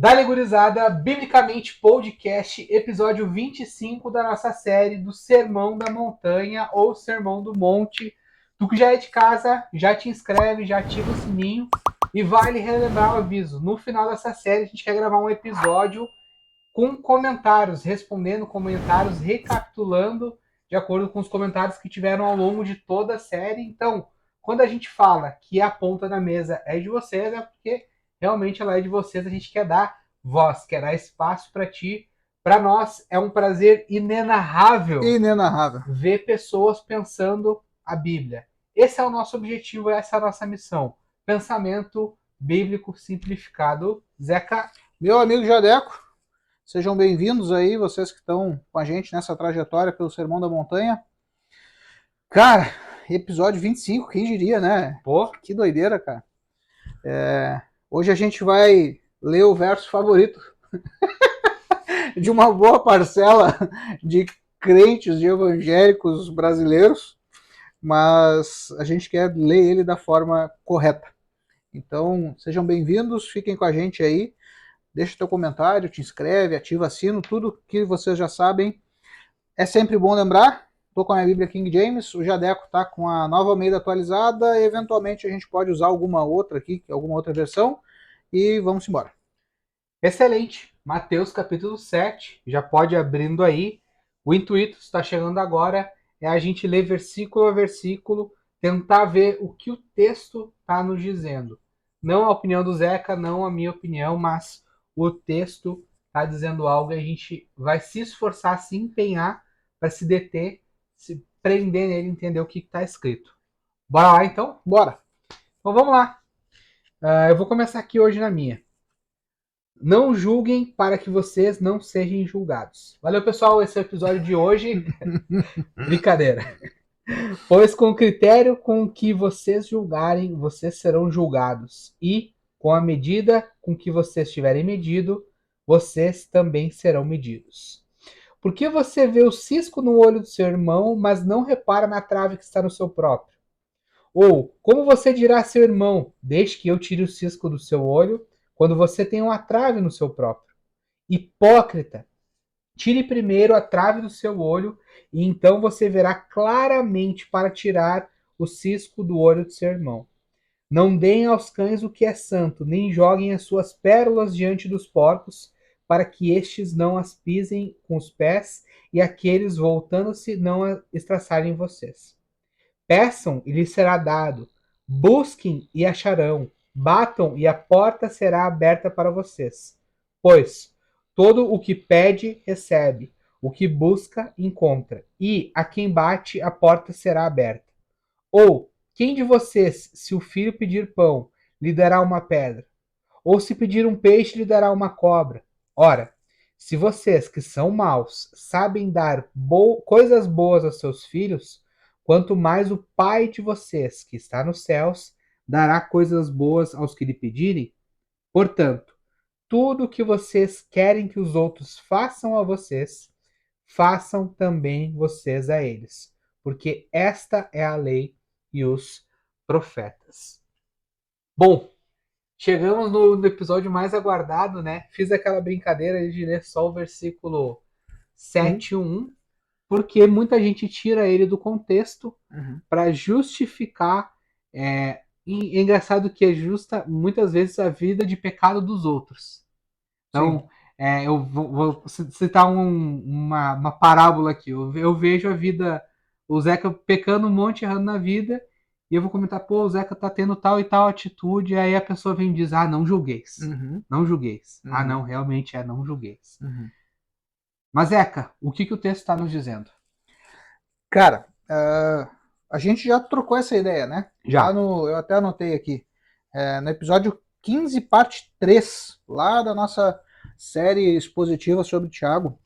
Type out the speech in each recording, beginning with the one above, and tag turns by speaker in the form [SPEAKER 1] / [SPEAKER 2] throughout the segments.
[SPEAKER 1] Dale gurizada, Biblicamente Podcast, episódio 25 da nossa série do Sermão da Montanha ou Sermão do Monte. Tu que já é de casa, já te inscreve, já ativa o sininho e vale relembrar o aviso. No final dessa série a gente quer gravar um episódio com comentários, respondendo comentários, recapitulando de acordo com os comentários que tiveram ao longo de toda a série. Então, quando a gente fala que a ponta da mesa é de vocês, é porque realmente ela é de vocês, a gente quer dar voz, quer dar espaço para ti. Para nós é um prazer inenarrável ver pessoas pensando a Bíblia. Esse é o nosso objetivo, essa é a nossa missão. Pensamento bíblico simplificado. Zeca.
[SPEAKER 2] Meu amigo Jadeco, sejam bem-vindos aí, vocês que estão com a gente nessa trajetória pelo Sermão da Montanha. Cara, episódio 25, quem diria, né?
[SPEAKER 1] Pô,
[SPEAKER 2] que doideira, cara. Hoje a gente vai ler o verso favorito de uma boa parcela de crentes, de evangélicos brasileiros, mas a gente quer ler ele da forma correta. Então, sejam bem-vindos, fiquem com a gente aí. Deixa teu comentário, te inscreve, ativa sino, tudo que vocês já sabem. É sempre bom lembrar, estou com a minha Bíblia King James, o Jadeco está com a Nova Almeida atualizada, e eventualmente a gente pode usar alguma outra aqui, alguma outra versão, e vamos embora.
[SPEAKER 1] Excelente. Mateus capítulo 7, já pode abrindo aí. O intuito, está chegando agora, é a gente ler versículo a versículo, tentar ver o que o texto está nos dizendo. Não a opinião do Zeca, não a minha opinião, mas o texto está dizendo algo e a gente vai se esforçar, se empenhar para se deter, se prender nele, entender o que está escrito. Bora lá então?
[SPEAKER 2] Bora!
[SPEAKER 1] Então vamos lá. Eu vou começar aqui hoje na minha. Não julguem para que vocês não sejam julgados. Valeu, pessoal. Esse é o episódio de hoje. Brincadeira. Pois com o critério com que vocês julgarem, vocês serão julgados. E com a medida com que vocês tiverem medido, vocês também serão medidos. Por que você vê o cisco no olho do seu irmão, mas não repara na trave que está no seu próprio? Ou, como você dirá a seu irmão, deixe que eu tire o cisco do seu olho, quando você tem uma trave no seu próprio? Hipócrita, tire primeiro a trave do seu olho, e então você verá claramente para tirar o cisco do olho do seu irmão. Não deem aos cães o que é santo, nem joguem as suas pérolas diante dos porcos, para que estes não as pisem com os pés, e aqueles, voltando-se, não estraçalhem vocês. Peçam e lhes será dado. Busquem e acharão. Batam e a porta será aberta para vocês. Pois todo o que pede, recebe. O que busca, encontra. E a quem bate, a porta será aberta. Ou quem de vocês, se o filho pedir pão, lhe dará uma pedra? Ou se pedir um peixe, lhe dará uma cobra? Ora, se vocês que são maus sabem dar coisas boas aos seus filhos, quanto mais o Pai de vocês, que está nos céus, dará coisas boas aos que lhe pedirem? Portanto, tudo o que vocês querem que os outros façam a vocês, façam também vocês a eles, porque esta é a lei e os profetas. Bom, chegamos no episódio mais aguardado, né? Fiz aquela brincadeira de ler só o versículo 7:1, porque muita gente tira ele do contexto para justificar. É engraçado que é justa muitas vezes a vida de pecado dos outros. Então, eu vou citar uma parábola aqui. Eu vejo a vida, o Zeca pecando um monte, errando na vida, e eu vou comentar, pô, o Zeca tá tendo tal e tal atitude, aí a pessoa vem e diz, não julgueis. Não julgueis. Não, realmente não julgueis. Mas, Zeca, o que o texto está nos dizendo?
[SPEAKER 2] Cara, a gente já trocou essa ideia, né?
[SPEAKER 1] Já.
[SPEAKER 2] Eu até anotei aqui. No episódio 15, parte 3, lá da nossa série expositiva sobre Tiago,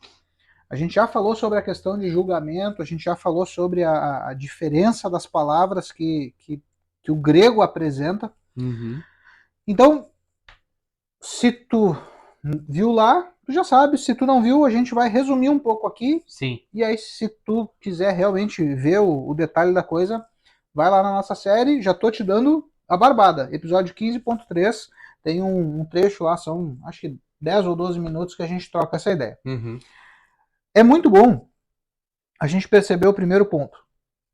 [SPEAKER 2] a gente já falou sobre a questão de julgamento, a gente já falou sobre a diferença das palavras que o grego apresenta. Então, se tu viu lá, tu já sabe. Se tu não viu, a gente vai resumir um pouco aqui.
[SPEAKER 1] Sim.
[SPEAKER 2] E aí, se tu quiser realmente ver o detalhe da coisa, vai lá na nossa série. Já tô te dando a barbada. Episódio 15.3, tem um trecho lá, são acho que 10 ou 12 minutos que a gente troca essa ideia.
[SPEAKER 1] Uhum.
[SPEAKER 2] É muito bom a gente perceber o primeiro ponto.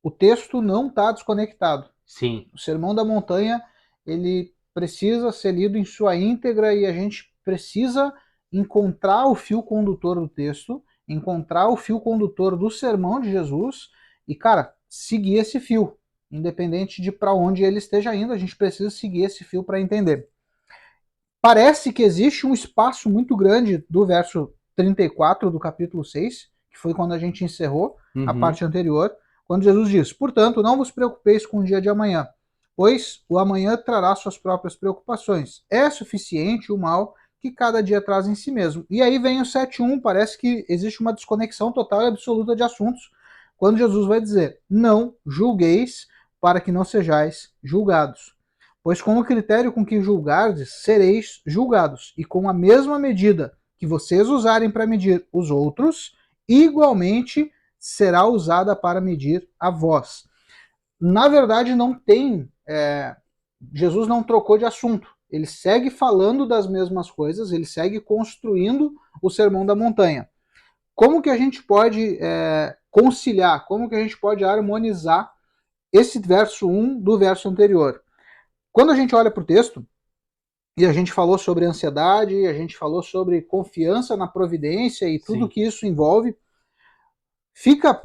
[SPEAKER 2] O texto não está desconectado.
[SPEAKER 1] Sim.
[SPEAKER 2] O Sermão da Montanha, ele precisa ser lido em sua íntegra e a gente precisa encontrar o fio condutor do texto, encontrar o fio condutor do sermão de Jesus e, cara, seguir esse fio. Independente de para onde ele esteja indo, a gente precisa seguir esse fio para entender. Parece que existe um espaço muito grande do verso 34 do capítulo 6, que foi quando a gente encerrou a parte anterior, quando Jesus diz: portanto, não vos preocupeis com o dia de amanhã, pois o amanhã trará suas próprias preocupações. É suficiente o mal que cada dia traz em si mesmo. E aí vem o 7.1, parece que existe uma desconexão total e absoluta de assuntos, quando Jesus vai dizer: não julgueis para que não sejais julgados. Pois com o critério com que julgardes, sereis julgados, e com a mesma medida que vocês usarem para medir os outros, igualmente será usada para medir a vós. Na verdade, não tem. Jesus não trocou de assunto. Ele segue falando das mesmas coisas, ele segue construindo o Sermão da Montanha. Como que a gente pode conciliar, como que a gente pode harmonizar esse verso 1 do verso anterior? Quando a gente olha para o texto, e a gente falou sobre ansiedade, a gente falou sobre confiança na providência e tudo que isso envolve, fica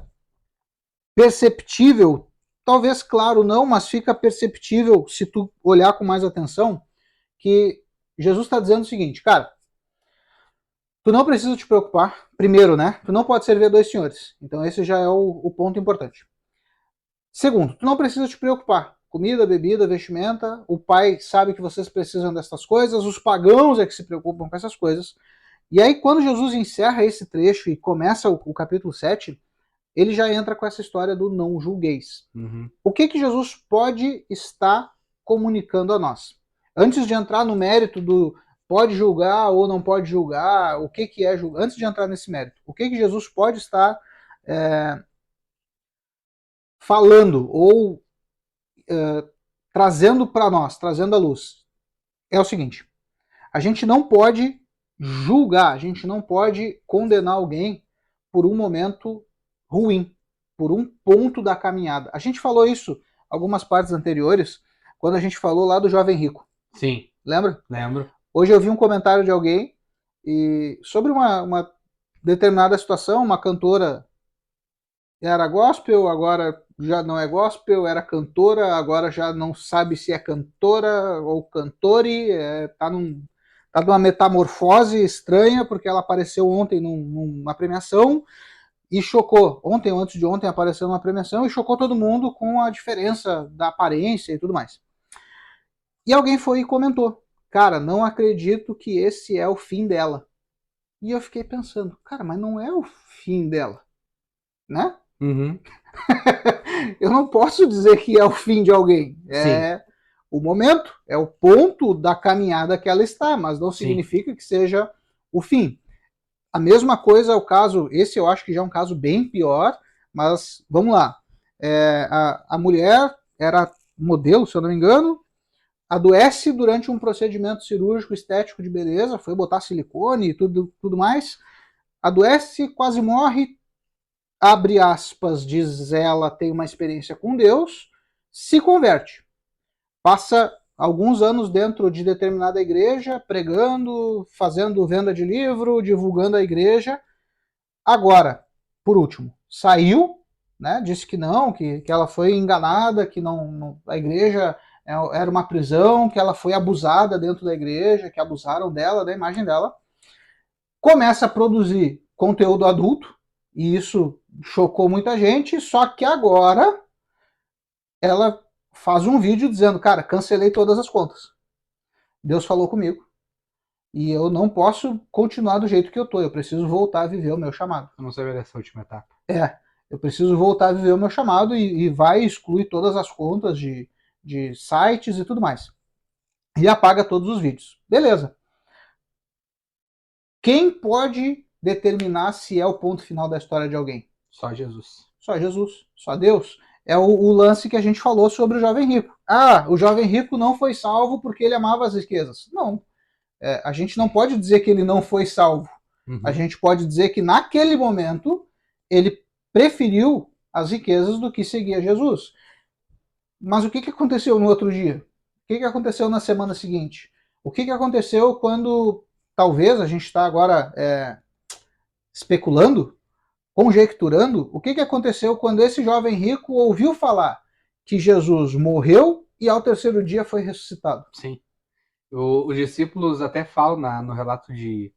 [SPEAKER 2] perceptível, talvez claro não, mas fica perceptível se tu olhar com mais atenção, que Jesus está dizendo o seguinte: cara, tu não precisa te preocupar, primeiro, né? Tu não pode servir a dois senhores. Então esse já é o ponto importante. Segundo, tu não precisa te preocupar. Comida, bebida, vestimenta, o pai sabe que vocês precisam dessas coisas, os pagãos é que se preocupam com essas coisas. E aí, quando Jesus encerra esse trecho e começa o capítulo 7, ele já entra com essa história do não julgueis. O que Jesus pode estar comunicando a nós? Antes de entrar no mérito do pode julgar ou não pode julgar, o que é julgar, antes de entrar nesse mérito, o que Jesus pode estar falando ou trazendo para nós, trazendo à luz, é o seguinte: a gente não pode julgar, a gente não pode condenar alguém por um momento ruim, por um ponto da caminhada. A gente falou isso algumas partes anteriores, quando a gente falou lá do jovem rico.
[SPEAKER 1] Sim.
[SPEAKER 2] Lembra?
[SPEAKER 1] Lembro.
[SPEAKER 2] Hoje eu vi um comentário de alguém sobre uma determinada situação, uma cantora era gospel, agora já não é gospel, era cantora, agora já não sabe se é cantora ou cantore, tá numa metamorfose estranha, porque ela apareceu ontem numa premiação e chocou. Ontem ou antes de ontem apareceu numa premiação e chocou todo mundo com a diferença da aparência e tudo mais. E alguém foi e comentou: cara, não acredito que esse é o fim dela. E eu fiquei pensando: cara, mas não é o fim dela, né? Eu não posso dizer que é o fim de alguém. É o momento, é o ponto da caminhada que ela está, mas não significa que seja o fim. A mesma coisa é o caso, esse eu acho que já é um caso bem pior, mas vamos lá. A mulher era modelo, se eu não me engano, adoece durante um procedimento cirúrgico estético de beleza, foi botar silicone e tudo mais, adoece, quase morre, abre aspas, diz ela, tem uma experiência com Deus, se converte. Passa alguns anos dentro de determinada igreja, pregando, fazendo venda de livro, divulgando a igreja. Agora, por último, saiu, né, disse que não, que ela foi enganada, que a igreja era uma prisão, que ela foi abusada dentro da igreja, que abusaram dela, da imagem dela. Começa a produzir conteúdo adulto, e isso chocou muita gente, só que agora ela faz um vídeo dizendo: cara, cancelei todas as contas. Deus falou comigo. E eu não posso continuar do jeito que eu tô. Eu preciso voltar a viver o meu chamado.
[SPEAKER 1] Eu não sabia dessa última etapa.
[SPEAKER 2] Eu preciso voltar a viver o meu chamado e vai excluir todas as contas de sites e tudo mais. E apaga todos os vídeos. Beleza. Quem pode determinar se é o ponto final da história de alguém?
[SPEAKER 1] Só Jesus.
[SPEAKER 2] Só Jesus. Só Deus. É o lance que a gente falou sobre o jovem rico. Ah, o jovem rico não foi salvo porque ele amava as riquezas. Não. a gente não pode dizer que ele não foi salvo.
[SPEAKER 1] Uhum.
[SPEAKER 2] A gente pode dizer que naquele momento ele preferiu as riquezas do que seguir Jesus. Mas o que aconteceu no outro dia? O que aconteceu na semana seguinte? O que aconteceu quando, talvez, a gente está agora especulando, conjecturando, o que aconteceu quando esse jovem rico ouviu falar que Jesus morreu e ao terceiro dia foi ressuscitado?
[SPEAKER 1] Sim. Os discípulos até falam no relato de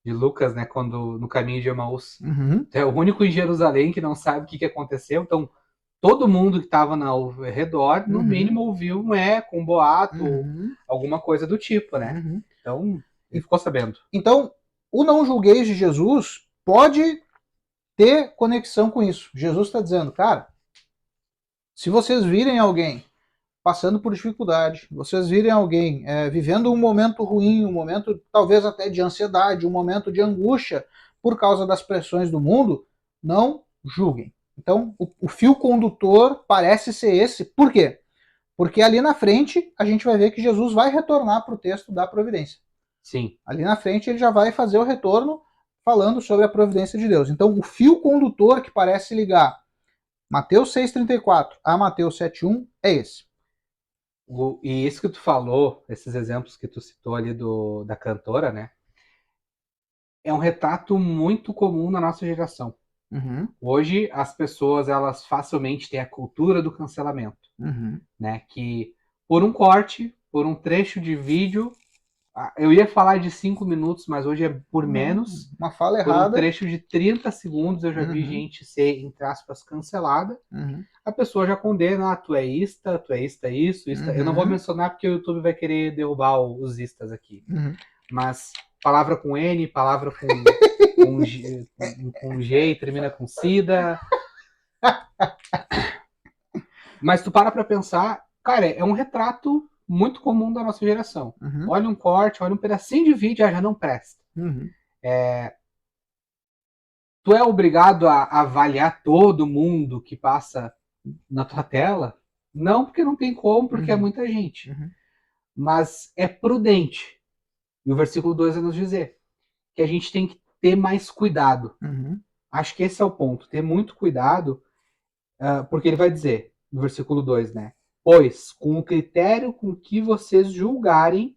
[SPEAKER 1] Lucas, né, quando no caminho de Emaús.
[SPEAKER 2] Uhum.
[SPEAKER 1] É o único em Jerusalém que não sabe o que aconteceu. Então, todo mundo que estava ao redor, no mínimo, ouviu um eco, um boato, alguma coisa do tipo, né? Então, ele ficou sabendo.
[SPEAKER 2] Então, o não julgueis de Jesus pode ter conexão com isso. Jesus está dizendo, cara, se vocês virem alguém passando por dificuldade, vocês virem alguém vivendo um momento ruim, um momento talvez até de ansiedade, um momento de angústia por causa das pressões do mundo, não julguem. Então, o fio condutor parece ser esse. Por quê? Porque ali na frente a gente vai ver que Jesus vai retornar para o texto da providência.
[SPEAKER 1] Sim.
[SPEAKER 2] Ali na frente ele já vai fazer o retorno falando sobre a providência de Deus. Então, o fio condutor que parece ligar Mateus 6,34 a Mateus 7,1 é esse.
[SPEAKER 1] E isso que tu falou, esses exemplos que tu citou ali da cantora, né? É um retrato muito comum na nossa geração.
[SPEAKER 2] Uhum.
[SPEAKER 1] Hoje, as pessoas, elas facilmente têm a cultura do cancelamento,
[SPEAKER 2] Uhum.
[SPEAKER 1] né? Que por um corte, por um trecho de vídeo, eu ia falar de 5 minutos, mas hoje é por menos.
[SPEAKER 2] Uma fala
[SPEAKER 1] Por
[SPEAKER 2] errada.
[SPEAKER 1] um trecho de 30 segundos, eu já vi gente ser, entre aspas, cancelada. A pessoa já condena, tu é ista, isso. Eu não vou mencionar porque o YouTube vai querer derrubar os istas aqui. Mas palavra com N, palavra com G e termina com SIDA. Mas tu pra pensar, cara, é um retrato muito comum da nossa geração. Olha um corte, olha um pedacinho de vídeo, já não presta. Tu é obrigado a avaliar todo mundo que passa na tua tela? Não, porque não tem como, porque é muita gente. Mas é prudente. E o versículo 2 vai nos dizer que a gente tem que ter mais cuidado. Acho que esse é o ponto, ter muito cuidado, porque ele vai dizer, no versículo 2, né? Pois, com o critério com que vocês julgarem,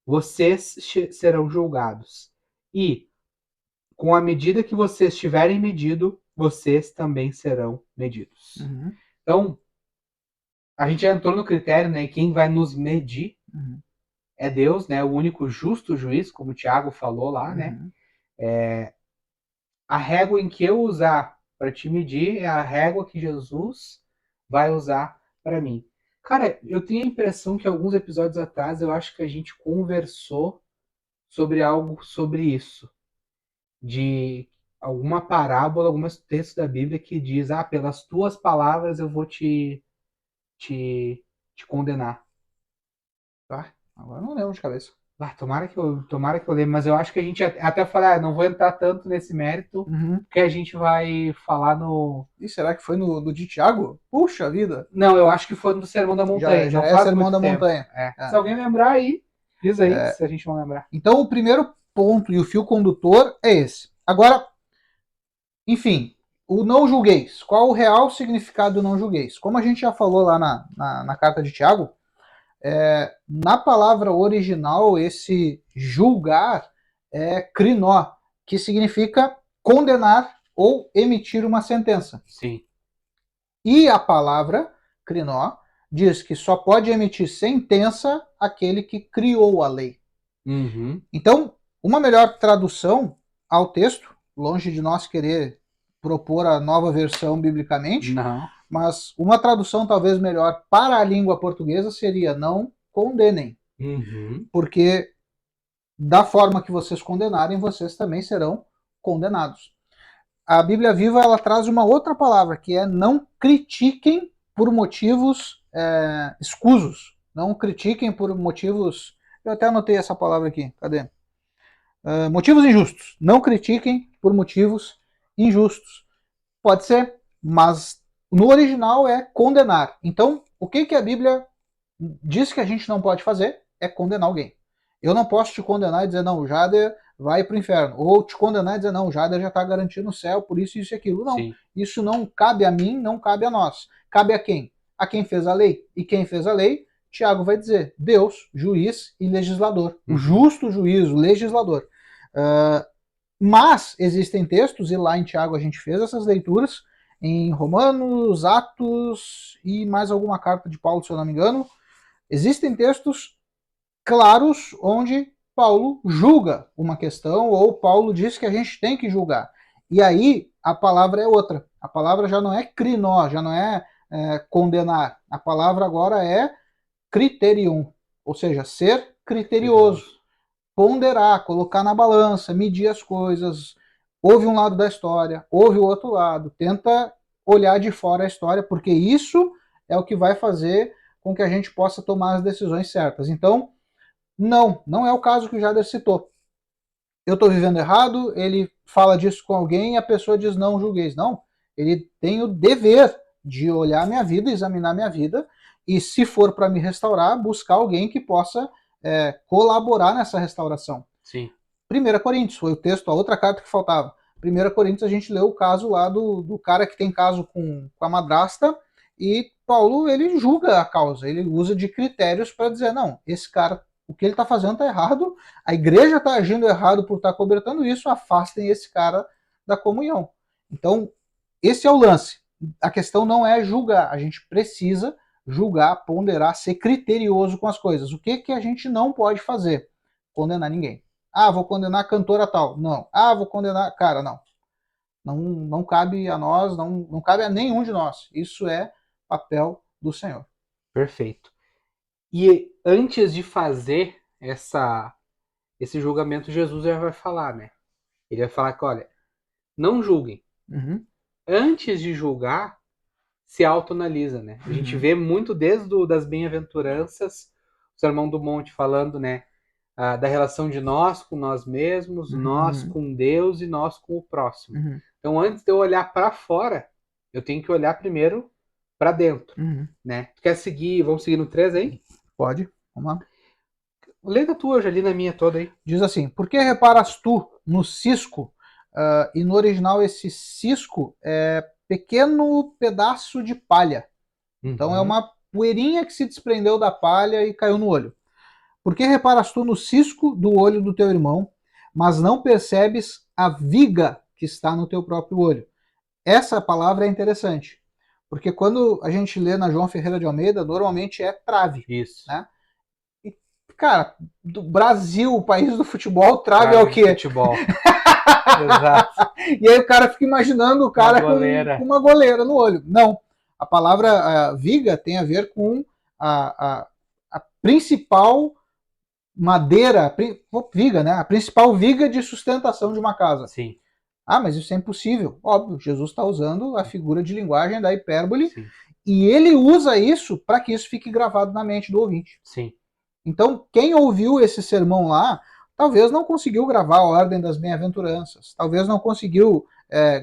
[SPEAKER 1] vocês serão julgados. E, com a medida que vocês tiverem medido, vocês também serão medidos. Então, a gente já entrou no critério, né? Quem vai nos medir é Deus, né? O único justo juiz, como o Tiago falou lá, né? A régua em que eu usar para te medir é a régua que Jesus vai usar para mim. Cara, eu tenho a impressão que alguns episódios atrás eu acho que a gente conversou sobre algo sobre isso. De alguma parábola, alguns textos da Bíblia que diz, pelas tuas palavras eu vou te condenar.
[SPEAKER 2] Tá? Agora não lembro de cabeça.
[SPEAKER 1] Tomara que eu lembre, mas eu acho que a gente até falar, não vou entrar tanto nesse mérito, porque a gente vai falar no...
[SPEAKER 2] E será que foi no de Tiago? Puxa vida!
[SPEAKER 1] Não, eu acho que foi no Sermão da Montanha.
[SPEAKER 2] Já
[SPEAKER 1] não
[SPEAKER 2] é
[SPEAKER 1] faz
[SPEAKER 2] Sermão da
[SPEAKER 1] tempo.
[SPEAKER 2] Montanha.
[SPEAKER 1] Se alguém lembrar aí, diz aí se a gente não lembrar.
[SPEAKER 2] Então o primeiro ponto e o fio condutor é esse. Agora, enfim, o não julgueis. Qual o real significado do não julgueis? Como a gente já falou lá na carta de Tiago, na palavra original, esse julgar é crinó, que significa condenar ou emitir uma sentença.
[SPEAKER 1] Sim.
[SPEAKER 2] E a palavra crinó diz que só pode emitir sentença aquele que criou a lei. Então, uma melhor tradução ao texto, longe de nós querer propor a nova versão biblicamente, mas uma tradução talvez melhor para a língua portuguesa seria não condenem. Porque da forma que vocês condenarem, vocês também serão condenados. A Bíblia Viva ela traz uma outra palavra, que é não critiquem por motivos escusos. Não critiquem por motivos... Eu até anotei essa palavra aqui. Cadê? Motivos injustos. Não critiquem por motivos injustos. Pode ser, mas no original é condenar. Então, o que a Bíblia diz que a gente não pode fazer é condenar alguém. Eu não posso te condenar e dizer, não, o Jader vai para o inferno. Ou te condenar e dizer, não, o Jader já está garantido no céu, por isso e aquilo. Não,
[SPEAKER 1] Sim.
[SPEAKER 2] isso não cabe a mim, não cabe a nós. Cabe a quem? A quem fez a lei. E quem fez a lei, Tiago vai dizer, Deus, juiz e legislador. O justo juiz, o legislador. Mas existem textos, e lá em Tiago a gente fez essas leituras, em Romanos, Atos e mais alguma carta de Paulo, se eu não me engano, existem textos claros onde Paulo julga uma questão, ou Paulo diz que a gente tem que julgar. E aí a palavra é outra. A palavra já não é crinó, já não é, condenar. A palavra agora é criterion, ou seja, ser criterioso, ponderar, colocar na balança, medir as coisas. Ouve um lado da história, ouve o outro lado, tenta olhar de fora a história, porque isso é o que vai fazer com que a gente possa tomar as decisões certas. Então, não é o caso que o Jader citou. Eu estou vivendo errado, ele fala disso com alguém e a pessoa diz não julgueis. Não, ele tem o dever de olhar minha vida, examinar minha vida e, se for para me restaurar, buscar alguém que possa colaborar nessa restauração.
[SPEAKER 1] Sim.
[SPEAKER 2] 1 Coríntios foi o texto, a outra carta que faltava. 1 Coríntios a gente leu o caso lá do cara que tem caso com a madrasta e Paulo ele julga a causa, ele usa de critérios para dizer, não, esse cara, o que ele está fazendo está errado, a igreja está agindo errado por estar cobertando isso, afastem esse cara da comunhão. Então, esse é o lance. A questão não é julgar, a gente precisa julgar, ponderar, ser criterioso com as coisas. O que a gente não pode fazer? Condenar ninguém. Ah, vou condenar a cantora tal. Não. Ah, vou condenar... Cara, não. Não cabe a nós, não cabe a nenhum de nós. Isso é papel do Senhor.
[SPEAKER 1] Perfeito. E antes de fazer esse julgamento, Jesus já vai falar, né? Ele vai falar que, olha, não julguem. Antes de julgar, se autoanalisa, né? A gente vê muito desde das bem-aventuranças, o Sermão do Monte falando, né? Da relação de nós com nós mesmos, nós com Deus e nós com o próximo. Então, antes de eu olhar para fora, eu tenho que olhar primeiro para dentro, né? Tu quer seguir? Vamos seguir no 3 aí?
[SPEAKER 2] Pode. Vamos lá.
[SPEAKER 1] Lê da tua, eu já li na minha toda aí.
[SPEAKER 2] Diz assim, por que reparas tu no cisco? E no original esse cisco é pequeno pedaço de palha. Então é uma poeirinha que se desprendeu da palha e caiu no olho. Por que reparas tu no cisco do olho do teu irmão, mas não percebes a viga que está no teu próprio olho? Essa palavra é interessante, porque quando a gente lê na João Ferreira de Almeida, normalmente é trave.
[SPEAKER 1] Isso.
[SPEAKER 2] Né? E, cara, do Brasil, o país do futebol, trave é o quê?
[SPEAKER 1] Futebol. Exato.
[SPEAKER 2] E aí o cara fica imaginando o cara com uma goleira no olho. Não. A palavra viga tem a ver com a principal madeira, viga, né? A principal viga de sustentação de uma casa.
[SPEAKER 1] Sim.
[SPEAKER 2] Ah, mas isso é impossível. Óbvio, Jesus está usando a figura de linguagem da hipérbole.
[SPEAKER 1] Sim.
[SPEAKER 2] E ele usa isso para que isso fique gravado na mente do ouvinte.
[SPEAKER 1] Sim.
[SPEAKER 2] Então, quem ouviu esse sermão lá, talvez não conseguiu gravar a ordem das bem-aventuranças, talvez não conseguiu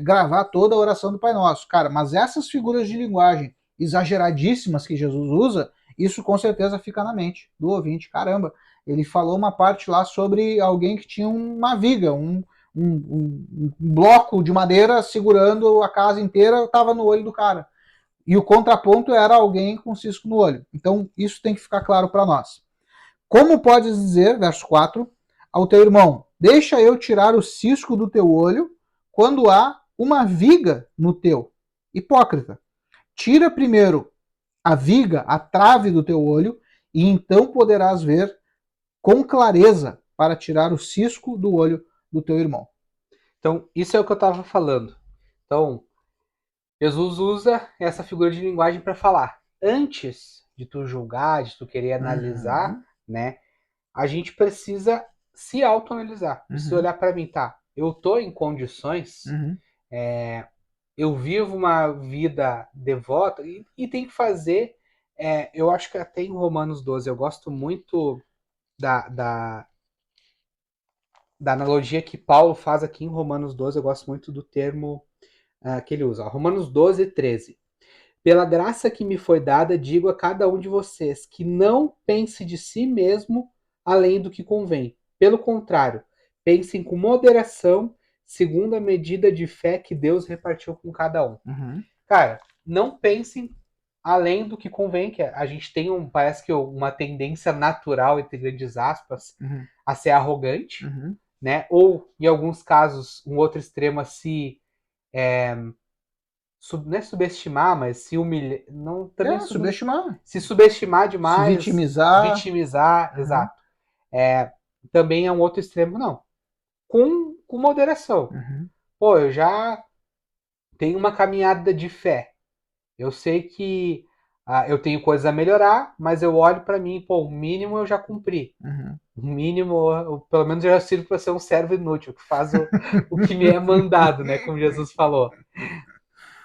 [SPEAKER 2] gravar toda a oração do Pai Nosso. Cara, mas essas figuras de linguagem exageradíssimas que Jesus usa, isso com certeza fica na mente do ouvinte. Caramba, ele falou uma parte lá sobre alguém que tinha uma viga, um bloco de madeira segurando a casa inteira, estava no olho do cara. E o contraponto era alguém com cisco no olho. Então, isso tem que ficar claro para nós. Como podes dizer, verso 4, ao teu irmão, deixa eu tirar o cisco do teu olho, quando há uma viga no teu? Hipócrita, tira primeiro a viga, a trave do teu olho, e então poderás ver com clareza para tirar o cisco do olho do teu irmão.
[SPEAKER 1] Então, isso é o que eu estava falando. Então, Jesus usa essa figura de linguagem para falar. Antes de tu julgar, de tu querer analisar, né? A gente precisa se autoanalisar. Precisa olhar para mim, tá? Eu tô em condições, eu vivo uma vida devota e tem que fazer. Eu acho que até em Romanos 12, eu gosto muito da analogia que Paulo faz aqui em Romanos 12, eu gosto muito do termo que ele usa. Romanos 12, 13. Pela graça que me foi dada, digo a cada um de vocês que não pense de si mesmo além do que convém. Pelo contrário, pensem com moderação, segundo a medida de fé que Deus repartiu com cada um.
[SPEAKER 2] Uhum.
[SPEAKER 1] Cara, não pensem além do que convém, que a gente tem parece que uma tendência natural, entre grandes aspas,
[SPEAKER 2] Uhum.
[SPEAKER 1] a ser arrogante,
[SPEAKER 2] Uhum.
[SPEAKER 1] né? Ou, em alguns casos, um outro extremo a se não é subestimar, mas se humilhar, não também
[SPEAKER 2] Subestimar.
[SPEAKER 1] se subestimar
[SPEAKER 2] Se
[SPEAKER 1] demais,
[SPEAKER 2] vitimizar.
[SPEAKER 1] vitimizar,
[SPEAKER 2] Uhum.
[SPEAKER 1] exato. Também é um outro extremo, não. Com moderação.
[SPEAKER 2] Uhum.
[SPEAKER 1] Pô, eu já tenho uma caminhada de fé. Eu sei que eu tenho coisas a melhorar, mas eu olho para mim, pô, o mínimo eu já cumpri.
[SPEAKER 2] Uhum.
[SPEAKER 1] O mínimo, pelo menos eu já sirvo para ser um servo inútil, que faz o que me é mandado, né? Como Jesus falou.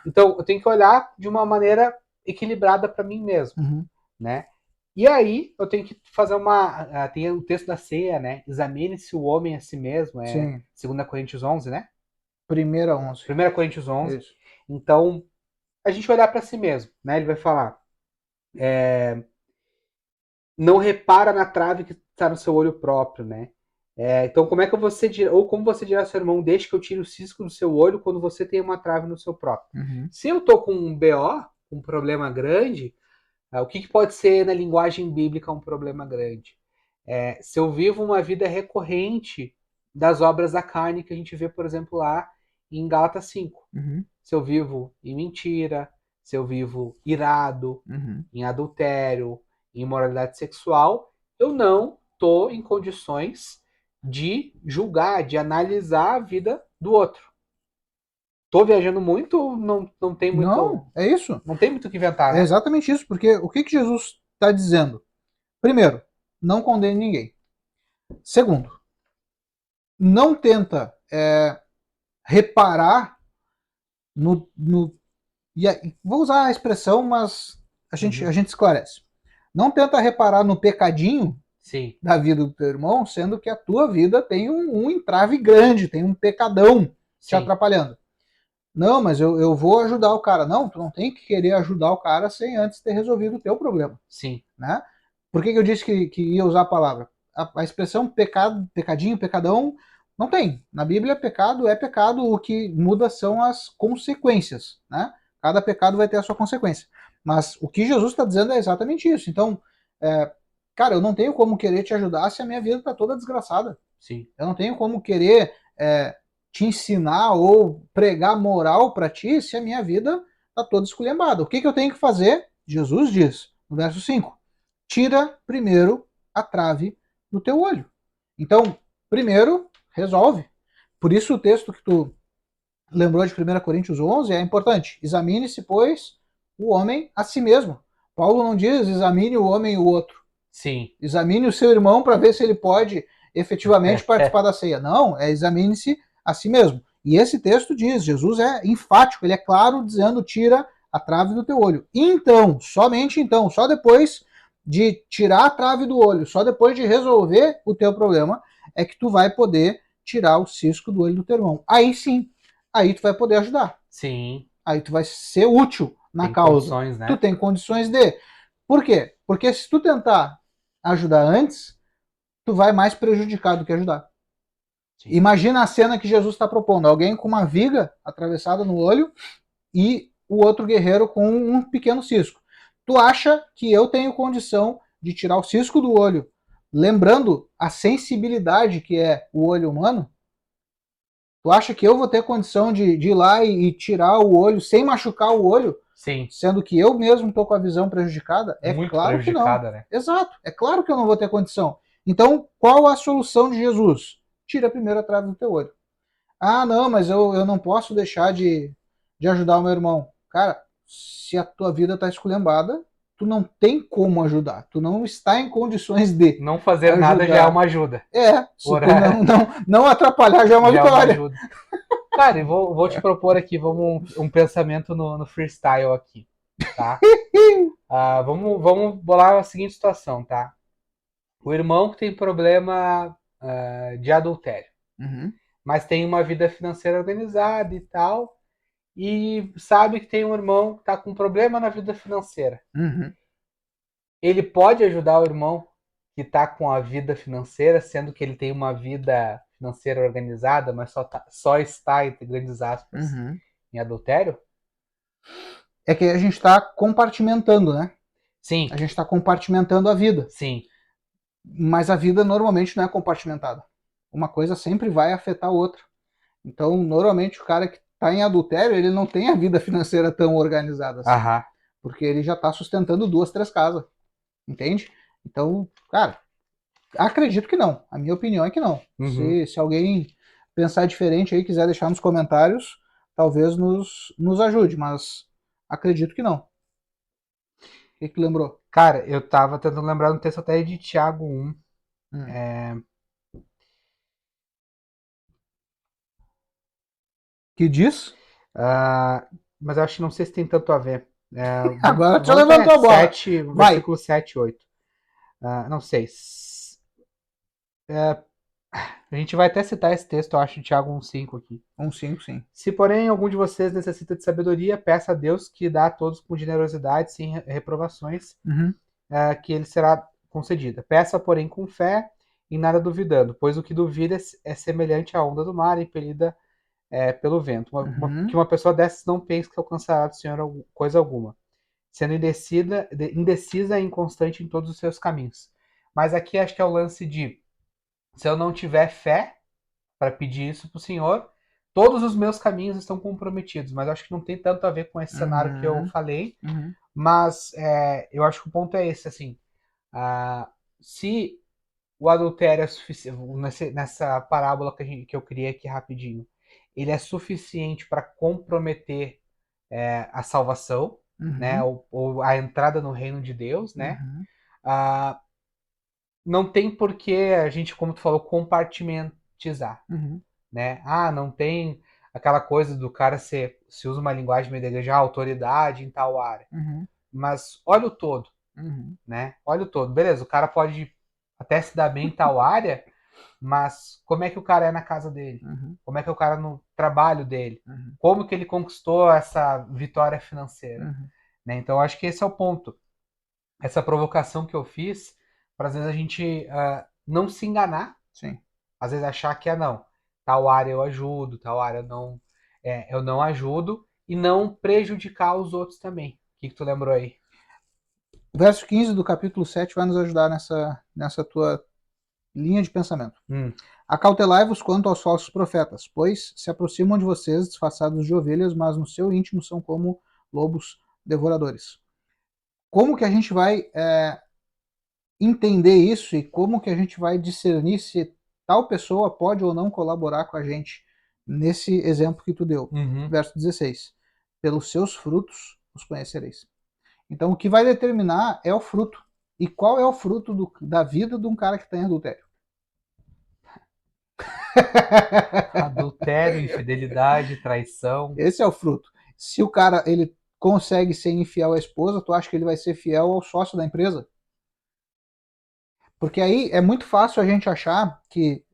[SPEAKER 1] Então, eu tenho que olhar de uma maneira equilibrada para mim mesmo,
[SPEAKER 2] Uhum.
[SPEAKER 1] né? E aí, eu tenho que fazer tem o texto da ceia, né? Examine-se o homem a si mesmo,
[SPEAKER 2] Sim.
[SPEAKER 1] 2 Coríntios 11, né?
[SPEAKER 2] Primeira 11.
[SPEAKER 1] 1 Coríntios 11.
[SPEAKER 2] Isso.
[SPEAKER 1] Então, a gente olhar para si mesmo, né? Ele vai falar, não repara na trave que está no seu olho próprio, né? Então, como é que você dirá, ou como você dirá ao seu irmão, deixe que eu tire o cisco do seu olho quando você tem uma trave no seu próprio?
[SPEAKER 2] Uhum.
[SPEAKER 1] Se eu tô com um BO, um problema grande, o que pode ser na linguagem bíblica um problema grande? Se eu vivo uma vida recorrente das obras da carne que a gente vê, por exemplo, lá em Gálatas 5.
[SPEAKER 2] Uhum.
[SPEAKER 1] Se eu vivo em mentira, se eu vivo irado,
[SPEAKER 2] Uhum.
[SPEAKER 1] em adultério, em imoralidade sexual, eu não estou em condições de julgar, de analisar a vida do outro. Tô viajando muito, não tem muito,
[SPEAKER 2] Não, é isso.
[SPEAKER 1] não tem muito o que inventar,
[SPEAKER 2] É
[SPEAKER 1] né?
[SPEAKER 2] exatamente isso, porque o que Jesus está dizendo? Primeiro, não condene ninguém. Segundo, não tenta reparar no vou usar a expressão, mas a
[SPEAKER 1] Uhum.
[SPEAKER 2] gente esclarece. Não tenta reparar no pecadinho
[SPEAKER 1] Sim,
[SPEAKER 2] da vida do teu irmão, sendo que a tua vida tem um entrave grande, tem um pecadão te
[SPEAKER 1] sim,
[SPEAKER 2] atrapalhando. Não, mas eu vou ajudar o cara. Não, tu não tem que querer ajudar o cara sem antes ter resolvido o teu problema,
[SPEAKER 1] sim,
[SPEAKER 2] né? Por que eu disse que ia usar a palavra? A expressão pecado, pecadinho, pecadão, não tem. Na Bíblia, pecado é pecado, o que muda são as consequências, né? Cada pecado vai ter a sua consequência. Mas o que Jesus está dizendo é exatamente isso. Então, é, cara, eu não tenho como querer te ajudar se a minha vida está toda desgraçada.
[SPEAKER 1] sim,
[SPEAKER 2] Eu não tenho como querer te ensinar ou pregar moral para ti se a minha vida está toda esculhambada. O que eu tenho que fazer? Jesus diz, no verso 5, tira primeiro a trave do teu olho. Então, primeiro, resolve. Por isso o texto que tu lembrou de 1 Coríntios 11 é importante. Examine-se, pois, o homem a si mesmo. Paulo não diz examine o homem e o outro.
[SPEAKER 1] sim.
[SPEAKER 2] Examine o seu irmão para ver se ele pode efetivamente participar da ceia. Não, examine-se a si mesmo. E esse texto diz, Jesus é enfático, ele é claro dizendo tira a trave do teu olho. Então, somente então, só depois de tirar a trave do olho, só depois de resolver o teu problema, é que tu vai poder tirar o cisco do olho do teu irmão. Aí sim, aí tu vai poder ajudar.
[SPEAKER 1] Sim,
[SPEAKER 2] Aí tu vai ser útil na
[SPEAKER 1] tem
[SPEAKER 2] causa.
[SPEAKER 1] condições,
[SPEAKER 2] Tu
[SPEAKER 1] né?
[SPEAKER 2] tem condições de. Por quê? Porque se tu tentar ajudar antes, tu vai mais prejudicar do que ajudar.
[SPEAKER 1] Sim.
[SPEAKER 2] Imagina a cena que Jesus está propondo: alguém com uma viga atravessada no olho e o outro guerreiro com um pequeno cisco. Tu acha que eu tenho condição de tirar o cisco do olho, lembrando a sensibilidade que é o olho humano? Tu acha que eu vou ter condição de ir lá e tirar o olho sem machucar o olho,
[SPEAKER 1] Sim,
[SPEAKER 2] sendo que eu mesmo estou com a visão prejudicada? É
[SPEAKER 1] muito
[SPEAKER 2] claro que não.
[SPEAKER 1] prejudicada, né?
[SPEAKER 2] Exato, é claro que eu não vou ter condição. Então, qual a solução de Jesus? Tira primeiro a trave do teu olho. Ah, não, mas eu não posso deixar de ajudar o meu irmão. Cara, se a tua vida está esculhambada, tu não tem como ajudar. Tu não está em condições de
[SPEAKER 1] Não fazer nada já é
[SPEAKER 2] ajudar.
[SPEAKER 1] uma ajuda.
[SPEAKER 2] Se tu
[SPEAKER 1] Orar
[SPEAKER 2] não atrapalhar, já é uma
[SPEAKER 1] já é uma
[SPEAKER 2] vitória.
[SPEAKER 1] ajuda. Cara, e vou te propor aqui, vamos um pensamento no freestyle aqui, tá? Vamos bolar a seguinte situação, tá? O irmão que tem problema de adultério,
[SPEAKER 2] Uhum,
[SPEAKER 1] mas tem uma vida financeira organizada e tal, e sabe que tem um irmão que está com problema na vida financeira.
[SPEAKER 2] uhum.
[SPEAKER 1] Ele pode ajudar o irmão que tá com a vida financeira, sendo que ele tem uma vida financeira organizada, mas só está, entre grandes aspas,
[SPEAKER 2] Uhum.
[SPEAKER 1] em adultério?
[SPEAKER 2] É que a gente está compartimentando, né?
[SPEAKER 1] Sim,
[SPEAKER 2] A gente está compartimentando a vida.
[SPEAKER 1] sim.
[SPEAKER 2] Mas a vida normalmente não é compartimentada. Uma coisa sempre vai afetar a outra. Então, normalmente, o cara que está em adultério, ele não tem a vida financeira tão organizada assim.
[SPEAKER 1] Aham.
[SPEAKER 2] Porque ele já está sustentando 2, 3 casas. Entende? Então, cara, acredito que não. A minha opinião é que não.
[SPEAKER 1] Uhum.
[SPEAKER 2] Se alguém pensar diferente aí, quiser deixar nos comentários, talvez nos ajude, mas acredito que não. O que lembrou?
[SPEAKER 1] Cara, eu tava tentando lembrar um texto até de Tiago 1.
[SPEAKER 2] Hum. Que diz?
[SPEAKER 1] Ah, mas eu acho que não sei se tem tanto a ver.
[SPEAKER 2] Agora tu já
[SPEAKER 1] Vamos
[SPEAKER 2] levantou
[SPEAKER 1] ver,
[SPEAKER 2] a bola.
[SPEAKER 1] 7,
[SPEAKER 2] Vai.
[SPEAKER 1] versículo 7 e 8. Não sei. A gente vai até citar esse texto, eu acho, de Tiago 1,5 aqui.
[SPEAKER 2] 5, sim.
[SPEAKER 1] Se, porém, algum de vocês necessita de sabedoria, peça a Deus que dá a todos com generosidade, sem reprovações,
[SPEAKER 2] Uhum.
[SPEAKER 1] que ele será concedida. Peça, porém, com fé, e nada duvidando, pois o que duvida é semelhante à onda do mar, impelida pelo vento. Que
[SPEAKER 2] Uhum.
[SPEAKER 1] uma pessoa dessas não pense que alcançará do Senhor coisa alguma, sendo indecisa e inconstante em todos os seus caminhos. Mas aqui acho que é o lance de, se eu não tiver fé para pedir isso para o Senhor, todos os meus caminhos estão comprometidos. Mas acho que não tem tanto a ver com esse cenário que eu
[SPEAKER 2] Uhum.
[SPEAKER 1] falei.
[SPEAKER 2] Uhum.
[SPEAKER 1] Mas eu acho que o ponto é esse, assim. Se o adultério é suficiente, nessa parábola que eu criei aqui rapidinho, ele é suficiente para comprometer a salvação, né,
[SPEAKER 2] Uhum.
[SPEAKER 1] ou a entrada no reino de Deus, né?
[SPEAKER 2] Uhum.
[SPEAKER 1] Ah, não tem por que a gente, como tu falou, compartimentizar,
[SPEAKER 2] Uhum.
[SPEAKER 1] né? Não tem aquela coisa do cara se usa uma linguagem meio da igreja, autoridade em tal área.
[SPEAKER 2] Uhum.
[SPEAKER 1] Mas olha o todo,
[SPEAKER 2] Uhum.
[SPEAKER 1] né? Olha o todo. Beleza, o cara pode até se dar bem em tal área, mas como é que o cara é na casa dele?
[SPEAKER 2] Uhum.
[SPEAKER 1] Como é que é o cara no trabalho dele?
[SPEAKER 2] Uhum.
[SPEAKER 1] Como que ele conquistou essa vitória financeira?
[SPEAKER 2] Uhum.
[SPEAKER 1] Né? Então, acho que esse é o ponto. Essa provocação que eu fiz, para às vezes a gente não se enganar,
[SPEAKER 2] Sim.
[SPEAKER 1] às vezes achar que não, tal área eu ajudo, tal área eu não ajudo, e não prejudicar os outros também. O que tu lembrou aí?
[SPEAKER 2] O verso 15 do capítulo 7 vai nos ajudar nessa tua linha de pensamento.
[SPEAKER 1] Hum,
[SPEAKER 2] Acautelai-vos quanto aos falsos profetas, pois se aproximam de vocês disfarçados de ovelhas, mas no seu íntimo são como lobos devoradores. Como que a gente vai entender isso e como que a gente vai discernir se tal pessoa pode ou não colaborar com a gente nesse exemplo que tu deu?
[SPEAKER 1] uhum,
[SPEAKER 2] Verso 16. Pelos seus frutos os conhecereis. Então, o que vai determinar é o fruto. E qual é o fruto da vida de um cara que está em adultério?
[SPEAKER 1] adultério, infidelidade, traição.
[SPEAKER 2] Esse é o fruto. Se o cara ele consegue ser infiel à esposa, tu acha que ele vai ser fiel ao sócio da empresa? Porque aí é muito fácil a gente achar que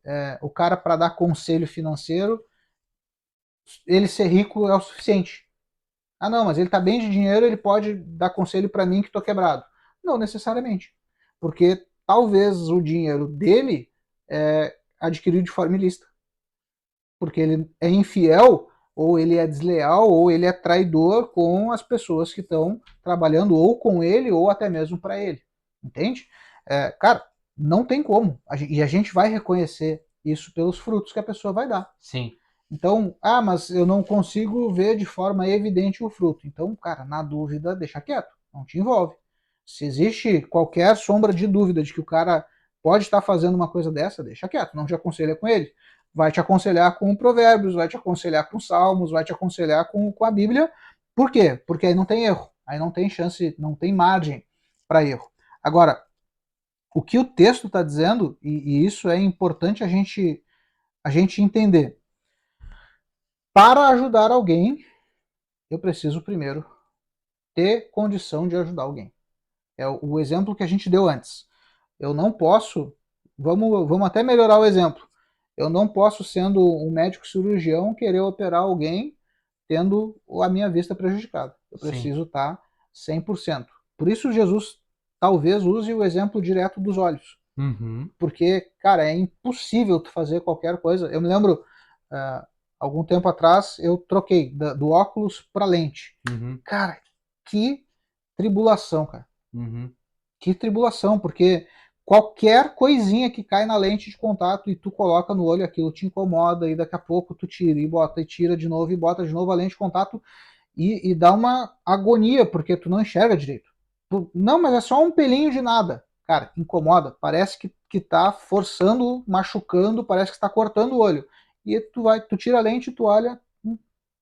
[SPEAKER 2] o cara, para dar conselho financeiro, ele ser rico é o suficiente. Ah, não, mas ele está bem de dinheiro, ele pode dar conselho para mim que estou quebrado. Não necessariamente. Porque talvez o dinheiro dele é adquirido de forma ilícita. Porque ele é infiel, ou ele é desleal, ou ele é traidor com as pessoas que estão trabalhando ou com ele, ou até mesmo para ele. Entende? Cara, não tem como. E a gente vai reconhecer isso pelos frutos que a pessoa vai dar.
[SPEAKER 1] Sim.
[SPEAKER 2] Então, mas eu não consigo ver de forma evidente o fruto. Então, cara, na dúvida, deixa quieto, não te envolve. Se existe qualquer sombra de dúvida de que o cara pode estar fazendo uma coisa dessa, deixa quieto, não te aconselha com ele. Vai te aconselhar com Provérbios, vai te aconselhar com Salmos, vai te aconselhar com a Bíblia. Por quê? Porque aí não tem erro, aí não tem chance, não tem margem para erro. Agora, o que o texto está dizendo, e isso é importante a gente entender. Para ajudar alguém, eu preciso primeiro ter condição de ajudar alguém. É o exemplo que a gente deu antes. Eu não posso, vamos até melhorar o exemplo. Eu não posso, sendo um médico cirurgião, querer operar alguém tendo a minha vista prejudicada. Eu
[SPEAKER 1] Sim.
[SPEAKER 2] preciso estar 100%. Por isso Jesus talvez use o exemplo direto dos olhos.
[SPEAKER 1] Uhum.
[SPEAKER 2] Porque, cara, é impossível tu fazer qualquer coisa. Eu me lembro, algum tempo atrás, eu troquei do óculos para lente.
[SPEAKER 1] Uhum.
[SPEAKER 2] Cara, que tribulação, cara.
[SPEAKER 1] Uhum.
[SPEAKER 2] Que tribulação, porque qualquer coisinha que cai na lente de contato e tu coloca no olho, aquilo te incomoda, e daqui a pouco tu tira e bota, e tira de novo, e bota de novo a lente de contato, e dá uma agonia, porque tu não enxerga direito. Não, mas é só um pelinho de nada. Cara, incomoda. Parece que tá forçando, machucando, parece que está cortando o olho. E tu tira a lente e tu olha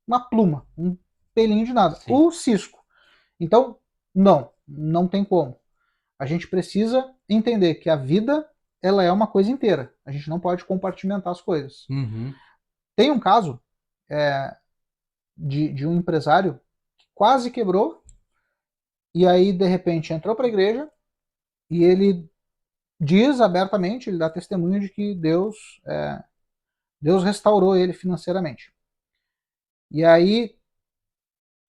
[SPEAKER 2] uma pluma, um pelinho de nada.
[SPEAKER 1] Sim.
[SPEAKER 2] O cisco. Então, não tem como. A gente precisa entender que a vida, ela é uma coisa inteira. A gente não pode compartimentar as coisas.
[SPEAKER 1] Uhum.
[SPEAKER 2] Tem um caso de um empresário que quase quebrou e aí de repente entrou para a igreja e ele diz abertamente, ele dá testemunho de que Deus restaurou ele financeiramente. E aí,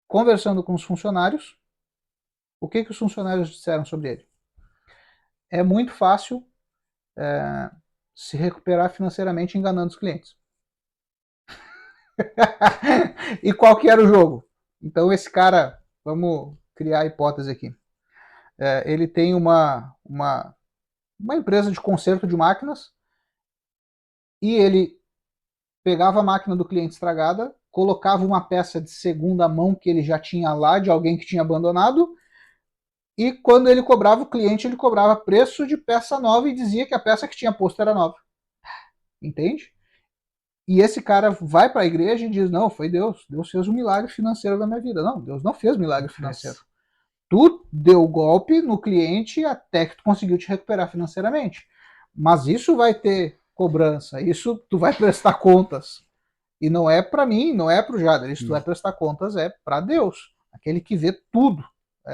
[SPEAKER 2] conversando com os funcionários, o que os funcionários disseram sobre ele? É muito fácil se recuperar financeiramente enganando os clientes. E qual que era o jogo? Então esse cara, vamos criar a hipótese aqui. Ele tem uma empresa de conserto de máquinas e ele pegava a máquina do cliente estragada, colocava uma peça de segunda mão que ele já tinha lá, de alguém que tinha abandonado, e quando ele cobrava o cliente, ele cobrava preço de peça nova e dizia que a peça que tinha posto era nova. Entende? E esse cara vai para a igreja e diz: Não, foi Deus. Deus fez um milagre financeiro na minha vida. Não, Deus não fez milagre financeiro. Tu deu golpe no cliente até que tu conseguiu te recuperar financeiramente. Mas isso vai ter cobrança, isso tu vai prestar contas. E não é para mim, não é para o Jader. Isso tu vai prestar contas é para Deus, aquele que vê tudo.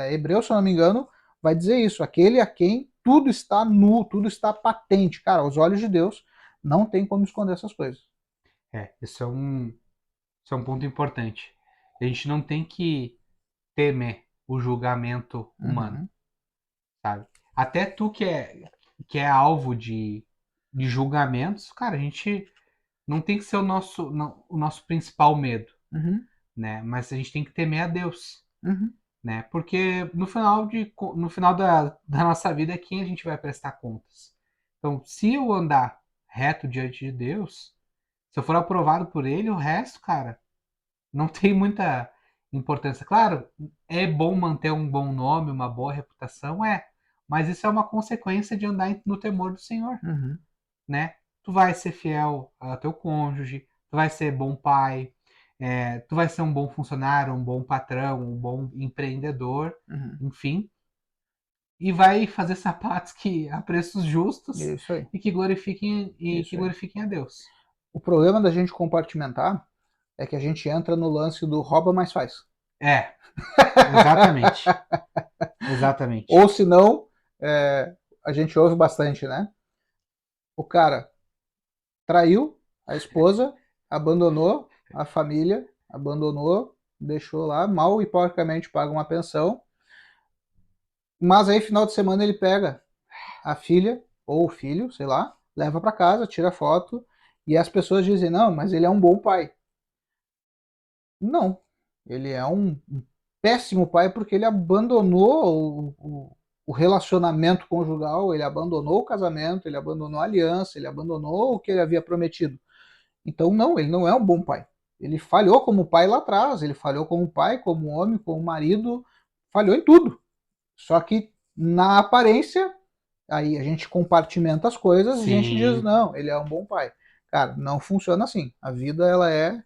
[SPEAKER 2] Hebreus, se eu não me engano, vai dizer isso: aquele a quem tudo está nu, tudo está patente. Cara, aos olhos de Deus, não tem como esconder essas coisas.
[SPEAKER 1] Isso é um ponto importante. A gente não tem que temer o julgamento humano,
[SPEAKER 2] Uhum,
[SPEAKER 1] sabe? Até tu que é alvo de julgamentos, cara, a gente não tem que ser o nosso principal medo,
[SPEAKER 2] uhum,
[SPEAKER 1] né? Mas a gente tem que temer a Deus,
[SPEAKER 2] uhum.
[SPEAKER 1] né? Porque no final da nossa vida é quem a gente vai prestar contas. Então, se eu andar reto diante de Deus, se eu for aprovado por Ele, o resto, cara, não tem muita importância. Claro, é bom manter um bom nome, uma boa reputação, mas isso é uma consequência de andar no temor do Senhor,
[SPEAKER 2] Uhum,
[SPEAKER 1] né? Tu vai ser fiel ao teu cônjuge, tu vai ser bom pai, tu vai ser um bom funcionário, um bom patrão, um bom empreendedor,
[SPEAKER 2] uhum.
[SPEAKER 1] enfim, e vai fazer sapatos que a preços justos
[SPEAKER 2] Isso aí,
[SPEAKER 1] e que
[SPEAKER 2] isso aí.
[SPEAKER 1] glorifiquem a Deus.
[SPEAKER 2] O problema da gente compartimentar é que a gente entra no lance do rouba, mas faz.
[SPEAKER 1] É, exatamente,
[SPEAKER 2] Ou
[SPEAKER 1] exatamente.
[SPEAKER 2] se não, a gente ouve bastante, né? O cara traiu a esposa, abandonou a família, abandonou, deixou lá, mal e porcamente paga uma pensão, mas aí final de semana ele pega a filha ou o filho, sei lá, leva para casa, tira foto e as pessoas dizem: "Não, mas ele é um bom pai". Não, ele é um péssimo pai porque ele abandonou o relacionamento conjugal, ele abandonou o casamento, ele abandonou a aliança, ele abandonou o que ele havia prometido. Então, não, ele não é um bom pai. Ele falhou como pai lá atrás, ele falhou como pai, como homem, como marido, falhou em tudo. Só que na aparência, aí a gente compartimenta as coisas e a gente diz,
[SPEAKER 1] Sim,
[SPEAKER 2] não, ele é um bom pai. Cara, não funciona assim. A vida, ela é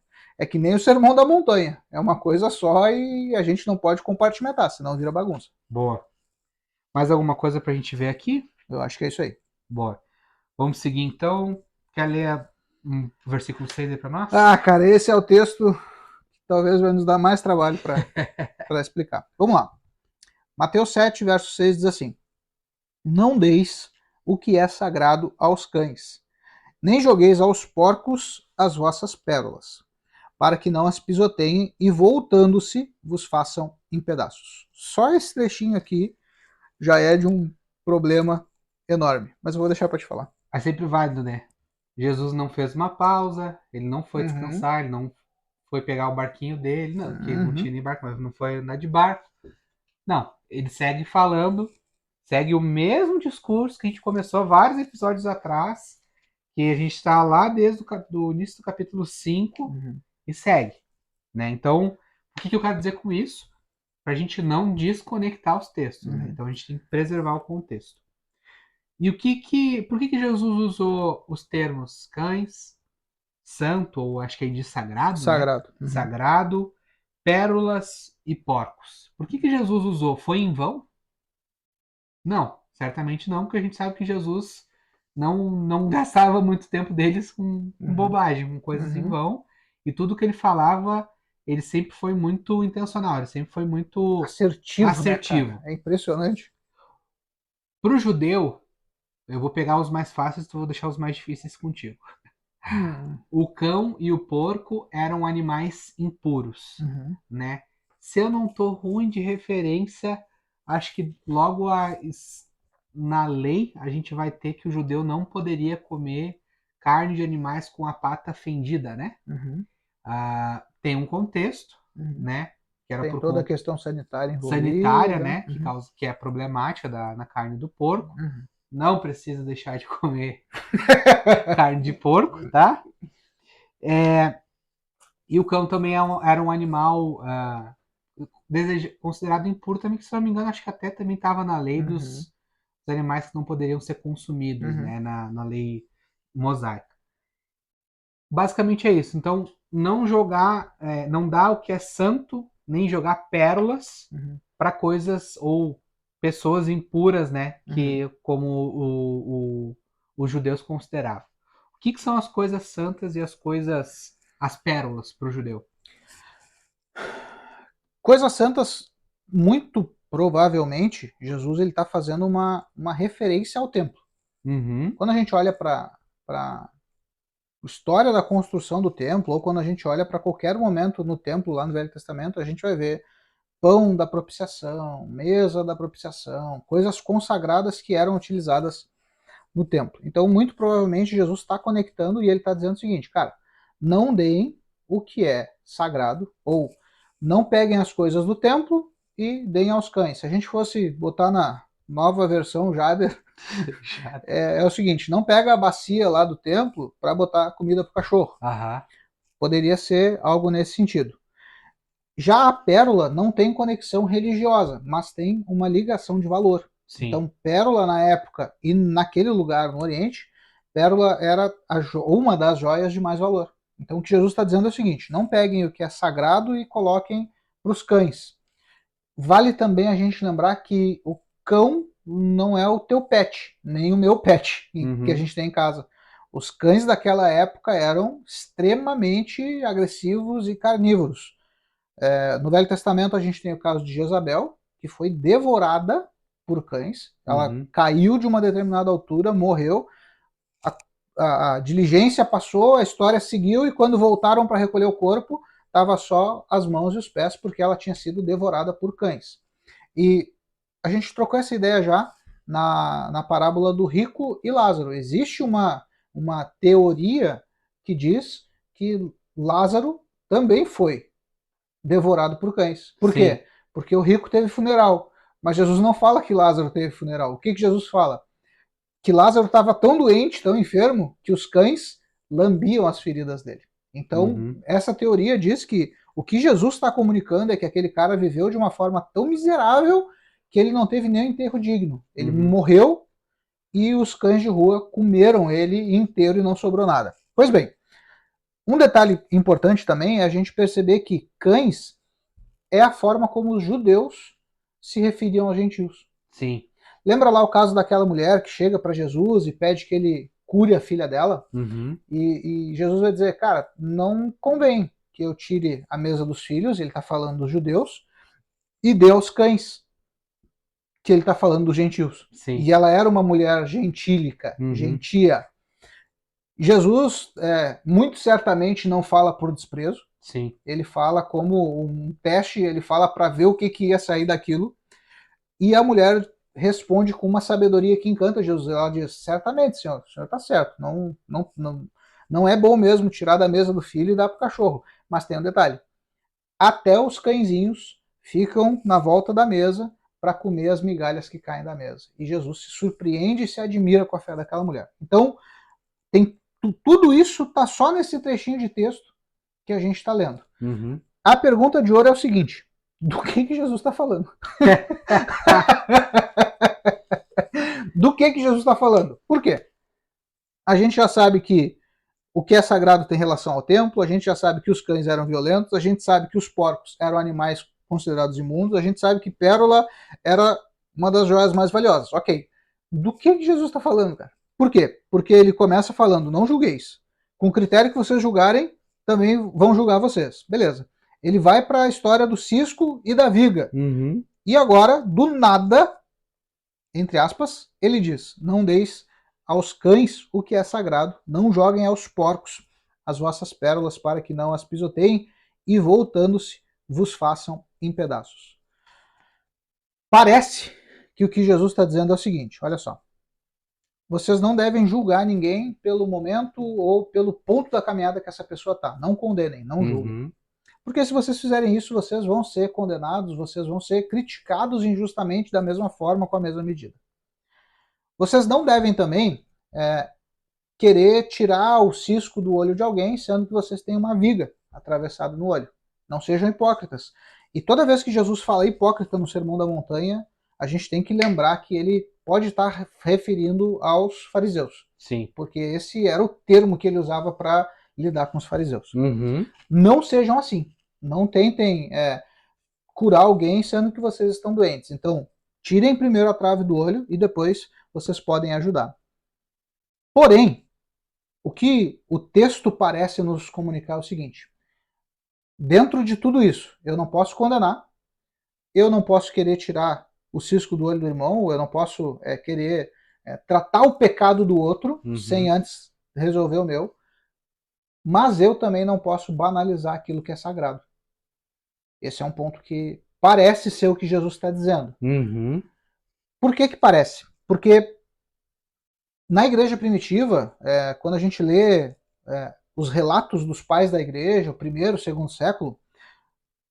[SPEAKER 2] que nem o sermão da montanha. É uma coisa só e a gente não pode compartimentar, senão vira bagunça.
[SPEAKER 1] boa. Mais alguma coisa pra gente ver aqui?
[SPEAKER 2] Eu acho que é isso aí.
[SPEAKER 1] Boa. Vamos seguir então. Quer ler o versículo 6 aí pra nós?
[SPEAKER 2] Ah, cara, esse é o texto que talvez vai nos dar mais trabalho para explicar. Vamos lá. Mateus 7, verso 6 diz assim: Não deis o que é sagrado aos cães, nem jogueis aos porcos as vossas pérolas, para que não as pisoteiem e, voltando-se, vos façam em pedaços. Só esse trechinho aqui já é de um problema enorme. Mas eu vou deixar para te falar.
[SPEAKER 1] É sempre válido, né? Jesus não fez uma pausa, ele não foi
[SPEAKER 2] Uhum,
[SPEAKER 1] descansar, ele não foi pegar o barquinho dele, não, que ele não tinha
[SPEAKER 2] uhum,
[SPEAKER 1] nem barco, mas não foi andar de barco. Não, ele segue falando, segue o mesmo discurso que a gente começou vários episódios atrás, que a gente está lá desde o início do capítulo 5
[SPEAKER 2] uhum,
[SPEAKER 1] e segue, né? Então, o que eu quero dizer com isso? Para a gente não desconectar os textos, né?
[SPEAKER 2] uhum.
[SPEAKER 1] Então a gente tem que preservar o contexto. E por que Jesus usou os termos cães, santo, ou acho que é de sagrado, né?
[SPEAKER 2] Sagrado. Uhum.
[SPEAKER 1] Sagrado, pérolas e porcos. Por que Jesus usou? Foi em vão? Não, certamente não, porque a gente sabe que Jesus não gastava muito tempo deles com
[SPEAKER 2] Uhum.
[SPEAKER 1] bobagem, com coisas em
[SPEAKER 2] Uhum.
[SPEAKER 1] vão, e tudo que ele falava, ele sempre foi muito intencional, ele sempre foi muito
[SPEAKER 2] Assertivo, né, cara?
[SPEAKER 1] assertivo.
[SPEAKER 2] É impressionante.
[SPEAKER 1] Para o judeu, eu vou pegar os mais fáceis e vou deixar os mais difíceis contigo.
[SPEAKER 2] Hum.
[SPEAKER 1] O cão e o porco eram animais impuros,
[SPEAKER 2] Uhum.
[SPEAKER 1] né? Se eu não tô ruim de referência, acho que na lei a gente vai ter que o judeu não poderia comer carne de animais com a pata fendida, né?
[SPEAKER 2] Uhum.
[SPEAKER 1] Tem um contexto,
[SPEAKER 2] Uhum.
[SPEAKER 1] né? Que era
[SPEAKER 2] Tem
[SPEAKER 1] por
[SPEAKER 2] toda a
[SPEAKER 1] conta
[SPEAKER 2] questão sanitária
[SPEAKER 1] sanitária,
[SPEAKER 2] envolvida.
[SPEAKER 1] né?
[SPEAKER 2] Uhum.
[SPEAKER 1] Que é problemática na carne do porco.
[SPEAKER 2] Uhum.
[SPEAKER 1] Não precisa deixar de comer carne de porco, tá? E o cão também era um animal considerado impuro também, que se não me engano, acho que até também estava na lei
[SPEAKER 2] Uhum.
[SPEAKER 1] dos animais que não poderiam ser consumidos,
[SPEAKER 2] Uhum.
[SPEAKER 1] né, na lei mosaica. Basicamente é isso. Então, não jogar, não dar o que é santo, nem jogar pérolas
[SPEAKER 2] Uhum.
[SPEAKER 1] para coisas ou pessoas impuras, né,
[SPEAKER 2] Uhum.
[SPEAKER 1] que como os judeus consideravam. O que são as coisas santas e as pérolas para o judeu?
[SPEAKER 2] Coisas santas, muito provavelmente, Jesus ele está fazendo uma referência ao templo.
[SPEAKER 1] Uhum,
[SPEAKER 2] Quando a gente olha para a história da construção do templo, ou quando a gente olha para qualquer momento no templo, lá no Velho Testamento, a gente vai ver pão da propiciação, mesa da propiciação, coisas consagradas que eram utilizadas no templo. Então, muito provavelmente, Jesus está conectando e ele está dizendo o seguinte, cara, não deem o que é sagrado, ou não peguem as coisas do templo e deem aos cães. Se a gente fosse botar na nova versão Jader, é o seguinte, não pega a bacia lá do templo para botar comida para o cachorro.
[SPEAKER 1] aham,
[SPEAKER 2] Poderia ser algo nesse sentido. Já a pérola não tem conexão religiosa, mas tem uma ligação de valor.
[SPEAKER 1] sim.
[SPEAKER 2] Então, pérola na época e naquele lugar no Oriente, pérola era uma das joias de mais valor. Então, o que Jesus está dizendo é o seguinte: não peguem o que é sagrado e coloquem para os cães. Vale também a gente lembrar que o cão não é o teu pet, nem o meu pet que a
[SPEAKER 1] Uhum,
[SPEAKER 2] gente tem em casa. Os cães daquela época eram extremamente agressivos e carnívoros. No Velho Testamento a gente tem o caso de Jezabel, que foi devorada por cães. Ela
[SPEAKER 1] uhum,
[SPEAKER 2] caiu de uma determinada altura, morreu. A diligência passou, a história seguiu e quando voltaram para recolher o corpo, estava só as mãos e os pés porque ela tinha sido devorada por cães. E a gente trocou essa ideia já na parábola do rico e Lázaro. Existe uma teoria que diz que Lázaro também foi devorado por cães. Por
[SPEAKER 1] sim.
[SPEAKER 2] quê? Porque o rico teve funeral. Mas Jesus não fala que Lázaro teve funeral. O que Jesus fala? Que Lázaro estava tão doente, tão enfermo, que os cães lambiam as feridas dele. Então,
[SPEAKER 1] Uhum,
[SPEAKER 2] essa teoria diz que o que Jesus está comunicando é que aquele cara viveu de uma forma tão miserável que ele não teve nem um enterro digno. Ele
[SPEAKER 1] uhum,
[SPEAKER 2] morreu e os cães de rua comeram ele inteiro e não sobrou nada. Pois bem, um detalhe importante também é a gente perceber que cães é a forma como os judeus se referiam aos gentios.
[SPEAKER 1] sim.
[SPEAKER 2] Lembra lá o caso daquela mulher que chega para Jesus e pede que ele cure a filha dela?
[SPEAKER 1] Uhum,
[SPEAKER 2] E Jesus vai dizer, cara, não convém que eu tire a mesa dos filhos, ele está falando dos judeus, e dê aos cães, que ele está falando dos gentios.
[SPEAKER 1] sim.
[SPEAKER 2] E ela era uma mulher gentílica,
[SPEAKER 1] Uhum,
[SPEAKER 2] gentia. Jesus, muito certamente, não fala por desprezo,
[SPEAKER 1] sim.
[SPEAKER 2] ele fala como um teste, ele fala para ver o que ia sair daquilo. E a mulher responde com uma sabedoria que encanta Jesus. Ela diz, certamente, senhor, o senhor está certo. Não é bom mesmo tirar da mesa do filho e dar para o cachorro. Mas tem um detalhe. Até os cãezinhos ficam na volta da mesa para comer as migalhas que caem da mesa. E Jesus se surpreende e se admira com a fé daquela mulher. Então, tudo isso está só nesse trechinho de texto que a gente está lendo.
[SPEAKER 1] Uhum.
[SPEAKER 2] A pergunta de ouro é o seguinte: do que Jesus está falando? Do que Jesus está falando? Por quê? A gente já sabe que o que é sagrado tem relação ao templo, a gente já sabe que os cães eram violentos, a gente sabe que os porcos eram animais considerados imundos, a gente sabe que pérola era uma das joias mais valiosas. Ok. Do que Jesus está falando, cara? Por quê? Porque ele começa falando, não julgueis. Com o critério que vocês julgarem, também vão julgar vocês. Beleza. Ele vai para a história do cisco e da viga.
[SPEAKER 1] Uhum.
[SPEAKER 2] E agora, do nada, entre aspas, ele diz, não deis aos cães o que é sagrado, não joguem aos porcos as vossas pérolas para que não as pisoteiem e, voltando-se, vos façam em pedaços. Parece que o que Jesus está dizendo é o seguinte, olha só. Vocês não devem julgar ninguém pelo momento ou pelo ponto da caminhada que essa pessoa está. Não condenem, não julguem.
[SPEAKER 1] Uhum.
[SPEAKER 2] Porque se vocês fizerem isso, vocês vão ser condenados, vocês vão ser criticados injustamente da mesma forma, com a mesma medida. Vocês não devem também querer tirar o cisco do olho de alguém, sendo que vocês têm uma viga atravessada no olho. Não sejam hipócritas. E toda vez que Jesus fala hipócrita no Sermão da Montanha, a gente tem que lembrar que ele pode estar referindo aos fariseus.
[SPEAKER 1] Sim.
[SPEAKER 2] Porque esse era o termo que ele usava para lidar com os fariseus.
[SPEAKER 1] Uhum.
[SPEAKER 2] Não sejam assim. Não tentem curar alguém sendo que vocês estão doentes. Então, tirem primeiro a trave do olho e depois vocês podem ajudar. Porém, o que o texto parece nos comunicar é o seguinte: dentro de tudo isso, eu não posso condenar, eu não posso querer tirar o cisco do olho do irmão, eu não posso querer tratar o pecado do outro sem antes resolver o meu, mas eu também não posso banalizar aquilo que é sagrado. Esse é um ponto que parece ser o que Jesus está dizendo.
[SPEAKER 1] Uhum.
[SPEAKER 2] Por que parece? Porque na igreja primitiva, quando a gente lê os relatos dos pais da igreja, o primeiro, o segundo século,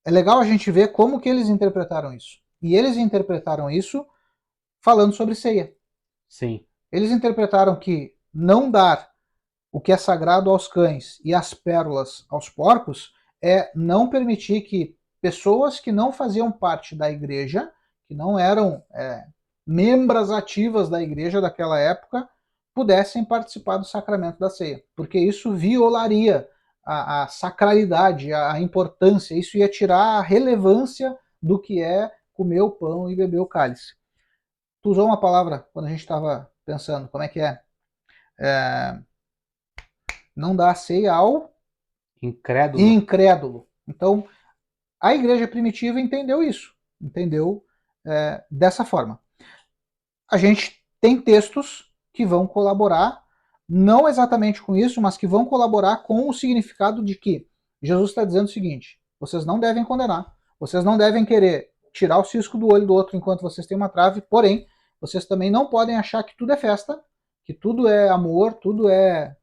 [SPEAKER 2] é legal a gente ver como que eles interpretaram isso. E eles interpretaram isso falando sobre ceia.
[SPEAKER 1] Sim.
[SPEAKER 2] Eles interpretaram que não dar o que é sagrado aos cães e as pérolas aos porcos é não permitir que pessoas que não faziam parte da igreja, que não eram membros ativas da igreja daquela época, pudessem participar do sacramento da ceia, porque isso violaria a sacralidade, a importância, isso ia tirar a relevância do que é comer o pão e beber o cálice. Tu usou uma palavra quando a gente estava pensando, como é que é? Não dá ceia ao incrédulo. Então, a igreja primitiva entendeu isso, entendeu dessa forma. A gente tem textos que vão colaborar, não exatamente com isso, mas que vão colaborar com o significado de que Jesus está dizendo o seguinte: vocês não devem condenar, vocês não devem querer tirar o cisco do olho do outro enquanto vocês têm uma trave, porém, vocês também não podem achar que tudo é festa, que tudo é amor, tudo é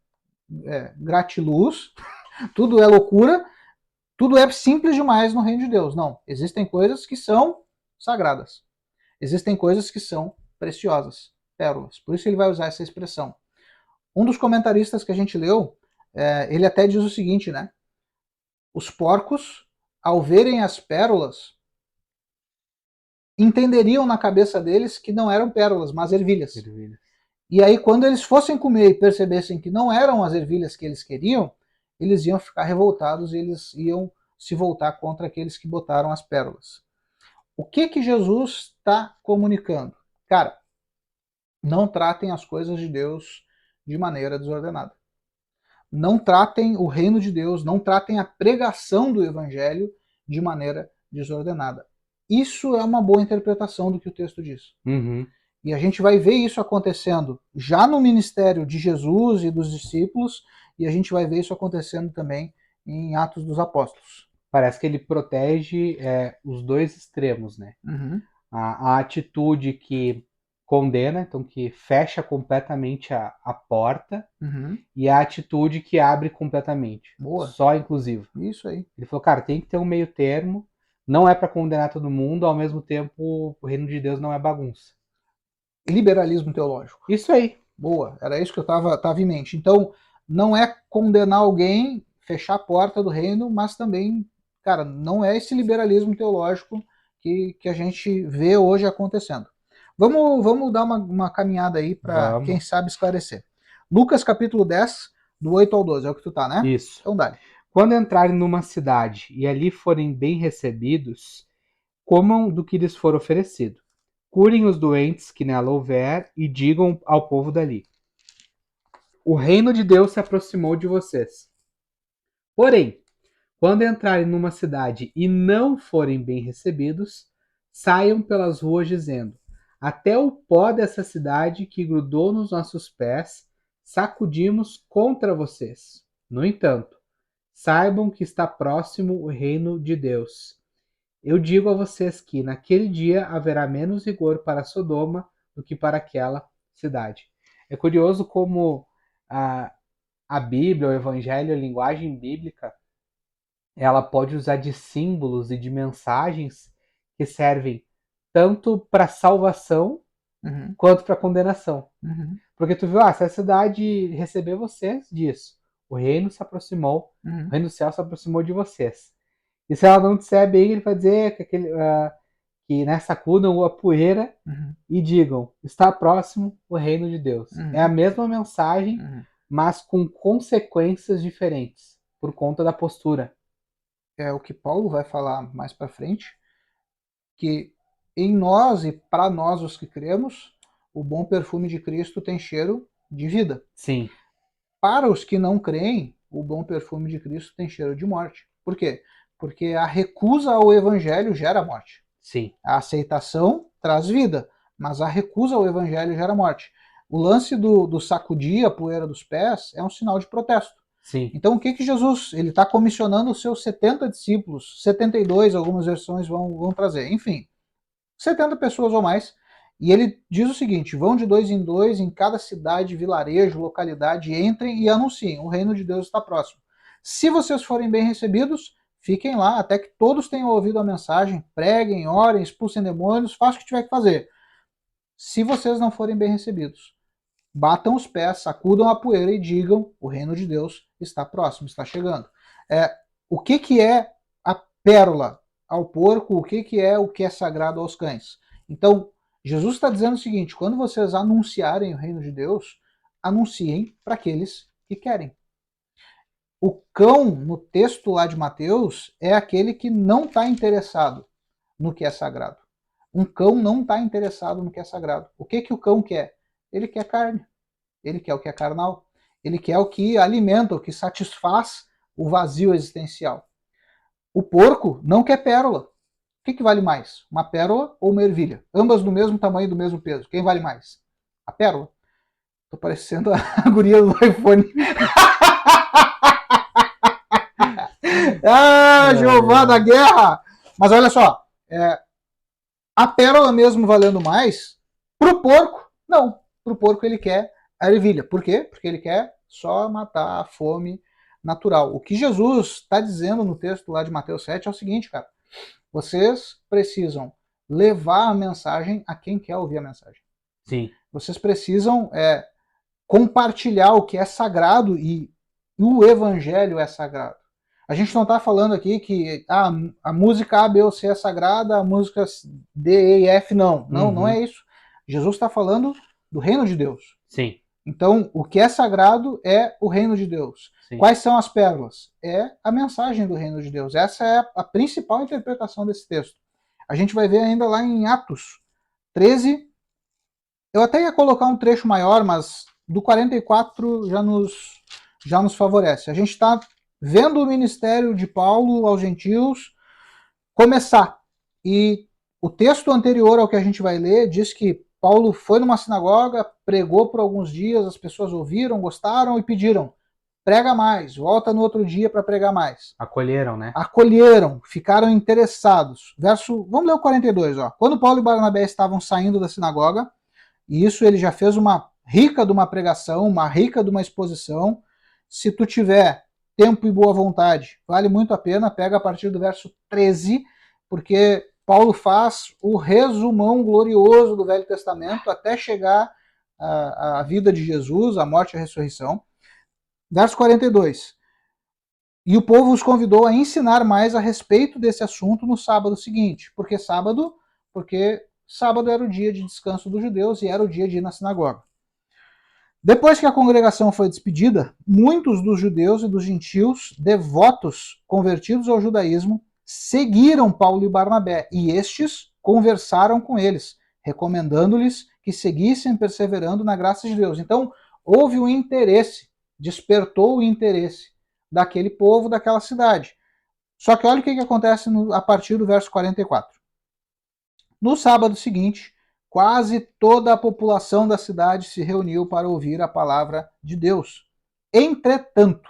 [SPEAKER 2] gratiluz, tudo é loucura, tudo é simples demais no reino de Deus. Não, existem coisas que são sagradas, existem coisas que são preciosas, pérolas. Por isso ele vai usar essa expressão. Um dos comentaristas que a gente leu, ele até diz o seguinte, né? Os porcos, ao verem as pérolas, entenderiam na cabeça deles que não eram pérolas, mas ervilhas. E aí, quando eles fossem comer e percebessem que não eram as ervilhas que eles queriam, eles iam ficar revoltados e eles iam se voltar contra aqueles que botaram as pérolas. O que Jesus está comunicando? Cara, não tratem as coisas de Deus de maneira desordenada. Não tratem o reino de Deus, não tratem a pregação do evangelho de maneira desordenada. Isso é uma boa interpretação do que o texto diz.
[SPEAKER 1] Uhum.
[SPEAKER 2] E a gente vai ver isso acontecendo já no ministério de Jesus e dos discípulos, e a gente vai ver isso acontecendo também em Atos dos Apóstolos.
[SPEAKER 1] Parece que ele protege os dois extremos, né?
[SPEAKER 2] Uhum.
[SPEAKER 1] A atitude que condena, então que fecha completamente a porta,
[SPEAKER 2] Uhum.
[SPEAKER 1] e a atitude que abre completamente,
[SPEAKER 2] Boa.
[SPEAKER 1] só inclusivo.
[SPEAKER 2] Isso aí.
[SPEAKER 1] Ele falou, cara, tem que ter um meio termo, não é para condenar todo mundo, ao mesmo tempo o reino de Deus não é bagunça.
[SPEAKER 2] Liberalismo teológico.
[SPEAKER 1] Isso aí.
[SPEAKER 2] Boa, era isso que eu tava em mente. Então, não é condenar alguém, fechar a porta do reino, mas também, cara, não é esse liberalismo teológico que a gente vê hoje acontecendo. Vamos dar uma caminhada aí para, quem
[SPEAKER 1] Vamos.
[SPEAKER 2] sabe, esclarecer. Lucas capítulo 10, do 8 ao 12, é o que tu tá, né?
[SPEAKER 1] Isso.
[SPEAKER 2] Então dá.
[SPEAKER 1] Quando entrarem numa cidade e ali forem bem recebidos, comam do que lhes for oferecido. Curem os doentes que nela houver e digam ao povo dali: o reino de Deus se aproximou de vocês. Porém, quando entrarem numa cidade e não forem bem recebidos, saiam pelas ruas dizendo: até o pó dessa cidade que grudou nos nossos pés, sacudimos contra vocês. No entanto, saibam que está próximo o reino de Deus. Eu digo a vocês que naquele dia haverá menos rigor para Sodoma do que para aquela cidade. É curioso como a, a Bíblia, o Evangelho, a linguagem bíblica, ela pode usar de símbolos e de mensagens que servem tanto para salvação
[SPEAKER 2] Uhum,
[SPEAKER 1] quanto para condenação.
[SPEAKER 2] uhum,
[SPEAKER 1] Porque tu viu, se a cidade receber vocês, diz, o reino se aproximou, o
[SPEAKER 2] uhum,
[SPEAKER 1] reino do céu se aproximou de vocês. E se ela não disser bem, ele vai dizer que sacudam a poeira
[SPEAKER 2] uhum,
[SPEAKER 1] e digam, está próximo o reino de Deus. É a
[SPEAKER 2] uhum,
[SPEAKER 1] mesma mensagem,
[SPEAKER 2] uhum.
[SPEAKER 1] mas com consequências diferentes, por conta da postura.
[SPEAKER 2] É o que Paulo vai falar mais para frente, que em nós e para nós os que cremos, o bom perfume de Cristo tem cheiro de vida.
[SPEAKER 1] Sim,
[SPEAKER 2] Para os que não creem, o bom perfume de Cristo tem cheiro de morte. Por quê? Porque a recusa ao evangelho gera morte.
[SPEAKER 1] sim,
[SPEAKER 2] A aceitação traz vida, mas a recusa ao evangelho gera morte. O lance do sacudir a poeira dos pés é um sinal de protesto.
[SPEAKER 1] sim,
[SPEAKER 2] Então, o que Jesus, ele está comissionando os seus 70 discípulos, 72, algumas versões vão trazer, enfim, 70 pessoas ou mais, e ele diz o seguinte: vão de dois em dois em cada cidade, vilarejo, localidade, entrem e anunciem, o reino de Deus está próximo. Se vocês forem bem recebidos, fiquem lá até que todos tenham ouvido a mensagem, preguem, orem, expulsem demônios, façam o que tiver que fazer. Se vocês não forem bem recebidos, batam os pés, sacudam a poeira e digam: o reino de Deus está próximo, está chegando. O que é a pérola ao porco? O que é sagrado aos cães? Então, Jesus está dizendo o seguinte: quando vocês anunciarem o reino de Deus, anunciem para aqueles que querem. O cão, no texto lá de Mateus, é aquele que não está interessado no que é sagrado. Um cão não está interessado no que é sagrado. O que o cão quer? Ele quer carne. Ele quer o que é carnal. Ele quer o que alimenta, o que satisfaz o vazio existencial. O porco não quer pérola. O que vale mais? Uma pérola ou uma ervilha? Ambas do mesmo tamanho e do mesmo peso. Quem vale mais? A pérola. Tô parecendo a guria do iPhone. Jeová da guerra! Mas olha só, a pérola mesmo valendo mais, pro porco, não. Pro porco ele quer a ervilha. Por quê? Porque ele quer só matar a fome natural. O que Jesus está dizendo no texto lá de Mateus 7 é o seguinte, cara. Vocês precisam levar a mensagem a quem quer ouvir a mensagem.
[SPEAKER 1] sim.
[SPEAKER 2] Vocês precisam compartilhar o que é sagrado e o evangelho é sagrado. A gente não está falando aqui que a música A, B ou C é sagrada, a música D, E e F não. Não, não é isso. Jesus está falando do reino de Deus.
[SPEAKER 1] Sim.
[SPEAKER 2] Então, o que é sagrado é o reino de Deus.
[SPEAKER 1] Sim.
[SPEAKER 2] Quais são as pérolas? É a mensagem do reino de Deus. Essa é a principal interpretação desse texto. A gente vai ver ainda lá em Atos 13. Eu até ia colocar um trecho maior, mas do 44 já nos favorece. A gente está vendo o ministério de Paulo aos gentios começar. E o texto anterior ao que a gente vai ler diz que Paulo foi numa sinagoga, pregou por alguns dias, as pessoas ouviram, gostaram e pediram: prega mais, volta no outro dia para pregar mais.
[SPEAKER 1] Acolheram, né?
[SPEAKER 2] Acolheram, ficaram interessados. Vamos ler o 42, ó. Quando Paulo e Barnabé estavam saindo da sinagoga, E isso ele já fez uma rica de uma pregação, uma rica de uma exposição. Se tu tiver tempo e boa vontade, vale muito a pena, pega a partir do verso 13, porque Paulo faz o resumão glorioso do Velho Testamento até chegar à vida de Jesus, à morte e à ressurreição. Verso 42. E o povo os convidou a ensinar mais a respeito desse assunto no sábado seguinte. Por que sábado? Porque sábado era o dia de descanso dos judeus e era o dia de ir na sinagoga. Depois que a congregação foi despedida, muitos dos judeus e dos gentios devotos convertidos ao judaísmo seguiram Paulo e Barnabé, e estes conversaram com eles, recomendando-lhes que seguissem perseverando na graça de Deus. Então, houve um interesse, despertou o interesse daquele povo, daquela cidade. Só que olha o que acontece a partir do verso 44. No sábado seguinte, quase toda a população da cidade se reuniu para ouvir a palavra de Deus. Entretanto,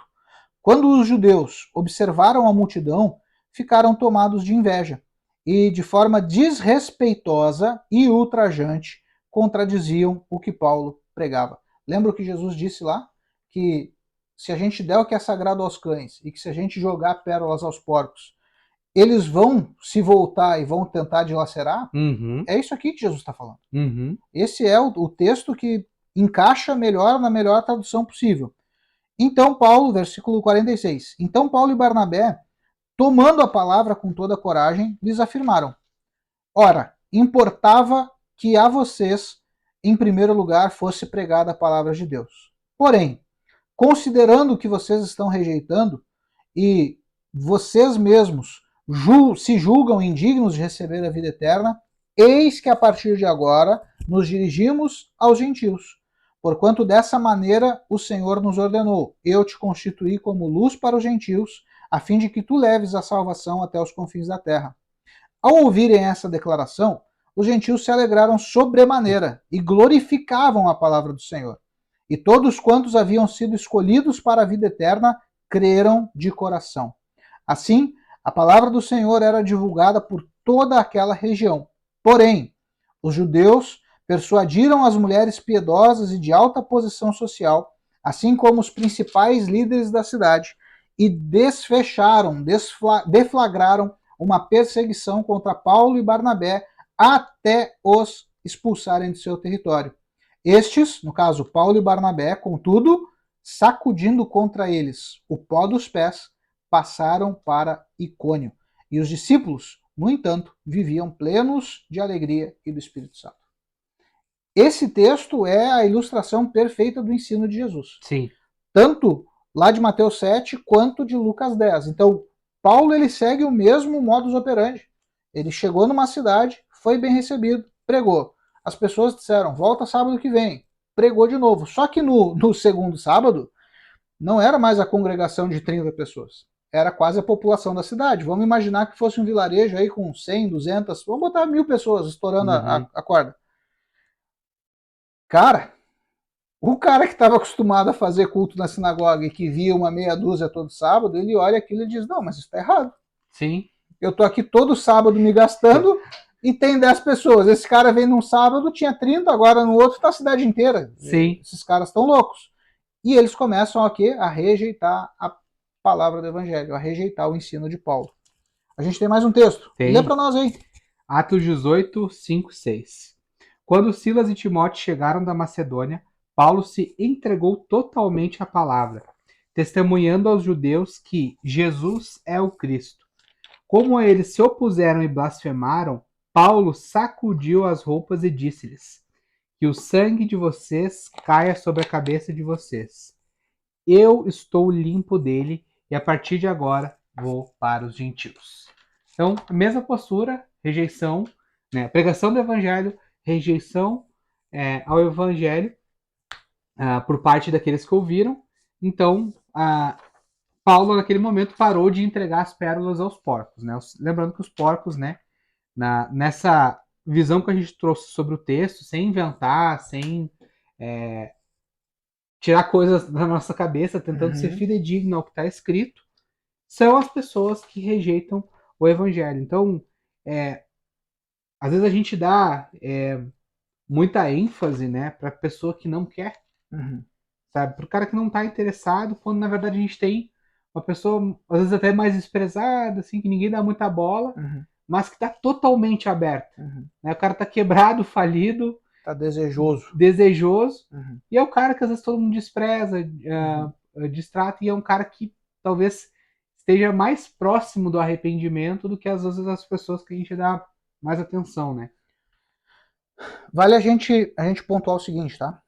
[SPEAKER 2] quando os judeus observaram a multidão, ficaram tomados de inveja e, de forma desrespeitosa e ultrajante, contradiziam o que Paulo pregava. Lembra o que Jesus disse lá? Que se a gente der o que é sagrado aos cães e que se a gente jogar pérolas aos porcos, eles vão se voltar e vão tentar dilacerar? É isso aqui que Jesus está falando. Esse é o texto que encaixa melhor na melhor tradução possível. Então Paulo, versículo 46, então Paulo e Barnabé, tomando a palavra com toda a coragem, lhes afirmaram: ora, importava que a vocês, em primeiro lugar, fosse pregada a palavra de Deus. Porém, considerando o que vocês estão rejeitando, e vocês mesmos se julgam indignos de receber a vida eterna, eis que a partir de agora nos dirigimos aos gentios. Porquanto dessa maneira o Senhor nos ordenou: eu te constituí como luz para os gentios, a fim de que tu leves a salvação até os confins da terra. Ao ouvirem essa declaração, os gentios se alegraram sobremaneira e glorificavam a palavra do Senhor. E todos quantos haviam sido escolhidos para a vida eterna creram de coração. Assim, a palavra do Senhor era divulgada por toda aquela região. Porém, os judeus persuadiram as mulheres piedosas e de alta posição social, assim como os principais líderes da cidade, e deflagraram uma perseguição contra Paulo e Barnabé até os expulsarem de seu território. Estes, no caso Paulo e Barnabé, contudo, sacudindo contra eles o pó dos pés, passaram para Icônio. E os discípulos, no entanto, viviam plenos de alegria e do Espírito Santo. Esse texto é a ilustração perfeita do ensino de Jesus.
[SPEAKER 1] Sim.
[SPEAKER 2] Tanto lá de Mateus 7 quanto de Lucas 10. Então, Paulo ele segue o mesmo modus operandi. Ele chegou numa cidade, foi bem recebido, pregou. As pessoas disseram, volta sábado que vem. Pregou de novo. Só que no segundo sábado, não era mais a congregação de 30 pessoas. Era quase a população da cidade. Vamos imaginar que fosse um vilarejo aí com 100, 200, vamos botar 1000 pessoas estourando a corda. Cara, o cara que estava acostumado a fazer culto na sinagoga e que via uma meia dúzia todo sábado, ele olha aquilo e diz, não, mas isso está errado.
[SPEAKER 1] Sim.
[SPEAKER 2] Eu tô aqui todo sábado me gastando e tem 10 pessoas. Esse cara vem num sábado, tinha 30, agora no outro tá a cidade inteira.
[SPEAKER 1] Sim.
[SPEAKER 2] Esses caras estão loucos. E eles começam aqui a rejeitar a palavra do evangelho, a rejeitar o ensino de Paulo. A gente tem mais um texto.
[SPEAKER 1] Tem.
[SPEAKER 2] Lê para nós aí.
[SPEAKER 1] Atos 18, 5, 6. Quando Silas e Timóteo chegaram da Macedônia, Paulo se entregou totalmente à palavra, testemunhando aos judeus que Jesus é o Cristo. Como eles se opuseram e blasfemaram, Paulo sacudiu as roupas e disse-lhes: que o sangue de vocês caia sobre a cabeça de vocês. Eu estou limpo dele e a partir de agora vou para os gentios. Então, a mesma postura, rejeição, né? Pregação do evangelho, rejeição ao evangelho por parte daqueles que ouviram. Então, Paulo, naquele momento, parou de entregar as pérolas aos porcos. Né? Lembrando que os porcos, né, nessa visão que a gente trouxe sobre o texto, sem inventar, sem tirar coisas da nossa cabeça, tentando ser fidedigno ao que está escrito, são as pessoas que rejeitam o evangelho. Então, às vezes a gente dá muita ênfase, né, pra pessoa que não quer,
[SPEAKER 2] Uhum.
[SPEAKER 1] sabe? Pro cara que não tá interessado, quando na verdade a gente tem uma pessoa, às vezes até mais desprezada, assim, que ninguém dá muita bola,
[SPEAKER 2] Uhum.
[SPEAKER 1] mas que tá totalmente aberta,
[SPEAKER 2] Uhum.
[SPEAKER 1] né? O cara tá quebrado, falido,
[SPEAKER 2] Tá desejoso.
[SPEAKER 1] desejoso,
[SPEAKER 2] Uhum.
[SPEAKER 1] e é o cara que às vezes todo mundo despreza,
[SPEAKER 2] Uhum.
[SPEAKER 1] distrata, e é um cara que talvez esteja mais próximo do arrependimento do que às vezes as pessoas que a gente dá mais atenção, né?
[SPEAKER 2] Vale a gente pontuar o seguinte, tá?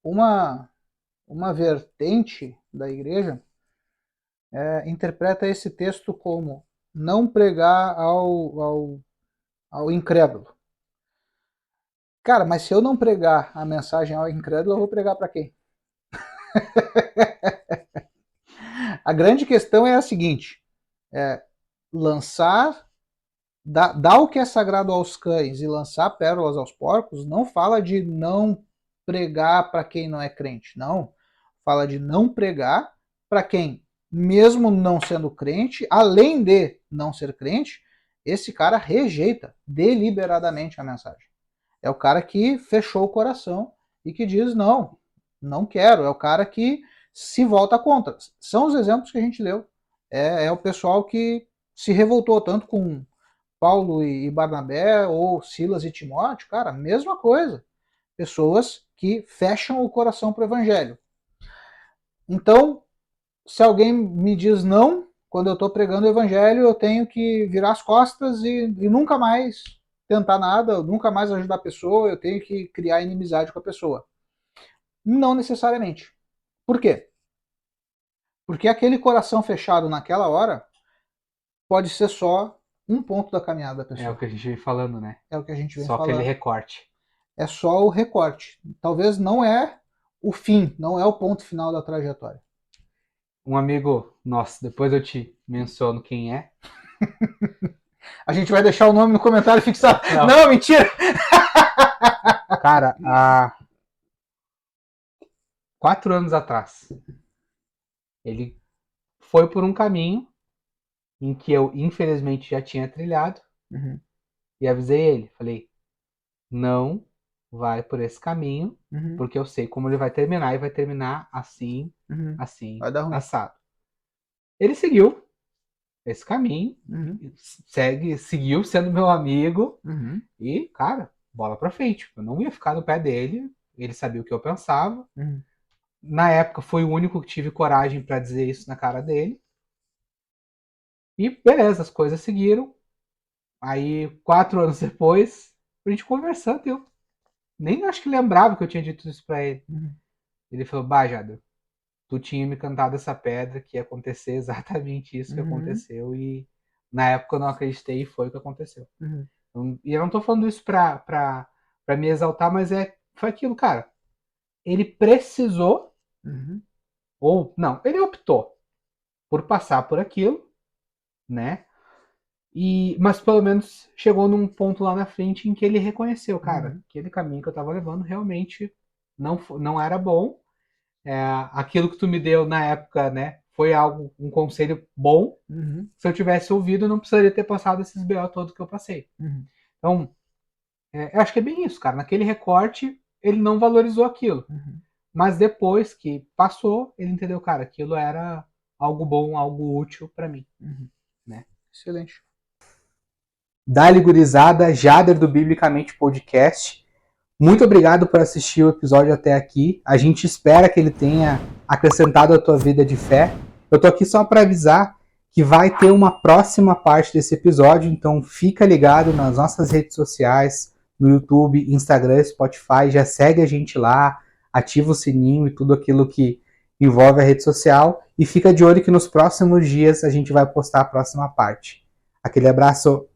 [SPEAKER 2] Uma vertente da igreja interpreta esse texto como não pregar ao incrédulo. Cara, mas se eu não pregar a mensagem ao incrédulo, eu vou pregar para quem? A grande questão é a seguinte: lançar, dar o que é sagrado aos cães e lançar pérolas aos porcos, não fala de não pregar para quem não é crente, não. Fala de não pregar para quem, mesmo não sendo crente, além de não ser crente, esse cara rejeita deliberadamente a mensagem. É o cara que fechou o coração e que diz não, não quero. É o cara que se volta contra. São os exemplos que a gente leu. É o pessoal que se revoltou tanto com Paulo e Barnabé, ou Silas e Timóteo, cara, mesma coisa. Pessoas que fecham o coração para o evangelho. Então, se alguém me diz não, quando eu estou pregando o evangelho, eu tenho que virar as costas e nunca mais tentar nada, nunca mais ajudar a pessoa, eu tenho que criar inimizade com a pessoa. Não necessariamente. Por quê? Porque aquele coração fechado naquela hora pode ser só um ponto da caminhada da
[SPEAKER 1] É o
[SPEAKER 2] pessoa.
[SPEAKER 1] que a gente vem falando, né?
[SPEAKER 2] É o que a gente vem
[SPEAKER 1] Só aquele
[SPEAKER 2] falando.
[SPEAKER 1] recorte.
[SPEAKER 2] É só o recorte. Talvez não é o fim, não é o ponto final da trajetória.
[SPEAKER 1] Um amigo nosso, depois eu te menciono quem é.
[SPEAKER 2] A gente vai deixar o nome no comentário fixado.
[SPEAKER 1] Não.
[SPEAKER 2] Não, mentira!
[SPEAKER 1] Cara, há 4 anos atrás, ele foi por um caminho em que eu, infelizmente, já tinha trilhado
[SPEAKER 2] Uhum,
[SPEAKER 1] e avisei ele. Falei, não vai por esse caminho,
[SPEAKER 2] uhum,
[SPEAKER 1] porque eu sei como ele vai terminar e vai terminar assim,
[SPEAKER 2] uhum.
[SPEAKER 1] assim,
[SPEAKER 2] Vai dar ruim.
[SPEAKER 1] assado. Ele seguiu esse caminho,
[SPEAKER 2] Uhum,
[SPEAKER 1] seguiu sendo meu amigo
[SPEAKER 2] uhum,
[SPEAKER 1] e, cara, bola pra frente. Eu não ia ficar no pé dele, ele sabia o que eu pensava.
[SPEAKER 2] uhum,
[SPEAKER 1] Na época, foi o único que tive coragem pra dizer isso na cara dele. E beleza, as coisas seguiram. Aí, 4 anos depois, a gente conversando, eu nem acho que lembrava que eu tinha dito isso pra ele.
[SPEAKER 2] uhum,
[SPEAKER 1] Ele falou, bah, Jada, tu tinha me cantado essa pedra que ia acontecer exatamente isso que
[SPEAKER 2] uhum,
[SPEAKER 1] aconteceu e na época eu não acreditei e foi o que aconteceu.
[SPEAKER 2] uhum,
[SPEAKER 1] E eu não tô falando isso pra me exaltar, mas foi aquilo, cara. Ele precisou,
[SPEAKER 2] uhum,
[SPEAKER 1] ou não, ele optou por passar por aquilo, né? Mas pelo menos chegou num ponto lá na frente em que ele reconheceu, cara,
[SPEAKER 2] uhum,
[SPEAKER 1] aquele caminho que eu tava levando realmente não era bom. Aquilo que tu me deu na época, né, foi um conselho bom.
[SPEAKER 2] uhum,
[SPEAKER 1] Se eu tivesse ouvido, eu não precisaria ter passado esses BO todos que eu passei.
[SPEAKER 2] uhum,
[SPEAKER 1] Então, eu acho que é bem isso, cara. Naquele recorte, ele não valorizou aquilo.
[SPEAKER 2] uhum,
[SPEAKER 1] Mas depois que passou, ele entendeu, cara, aquilo era algo bom, algo útil pra mim,
[SPEAKER 2] uhum.
[SPEAKER 1] né?
[SPEAKER 2] Excelente.
[SPEAKER 1] Dali gurizada, Jader do Biblicamente Podcast. Muito obrigado por assistir o episódio até aqui. A gente espera que ele tenha acrescentado a tua vida de fé. Eu tô aqui só para avisar que vai ter uma próxima parte desse episódio, então fica ligado nas nossas redes sociais, no YouTube, Instagram, Spotify, já segue a gente lá, ativa o sininho e tudo aquilo que envolve a rede social e fica de olho que nos próximos dias a gente vai postar a próxima parte. Aquele abraço.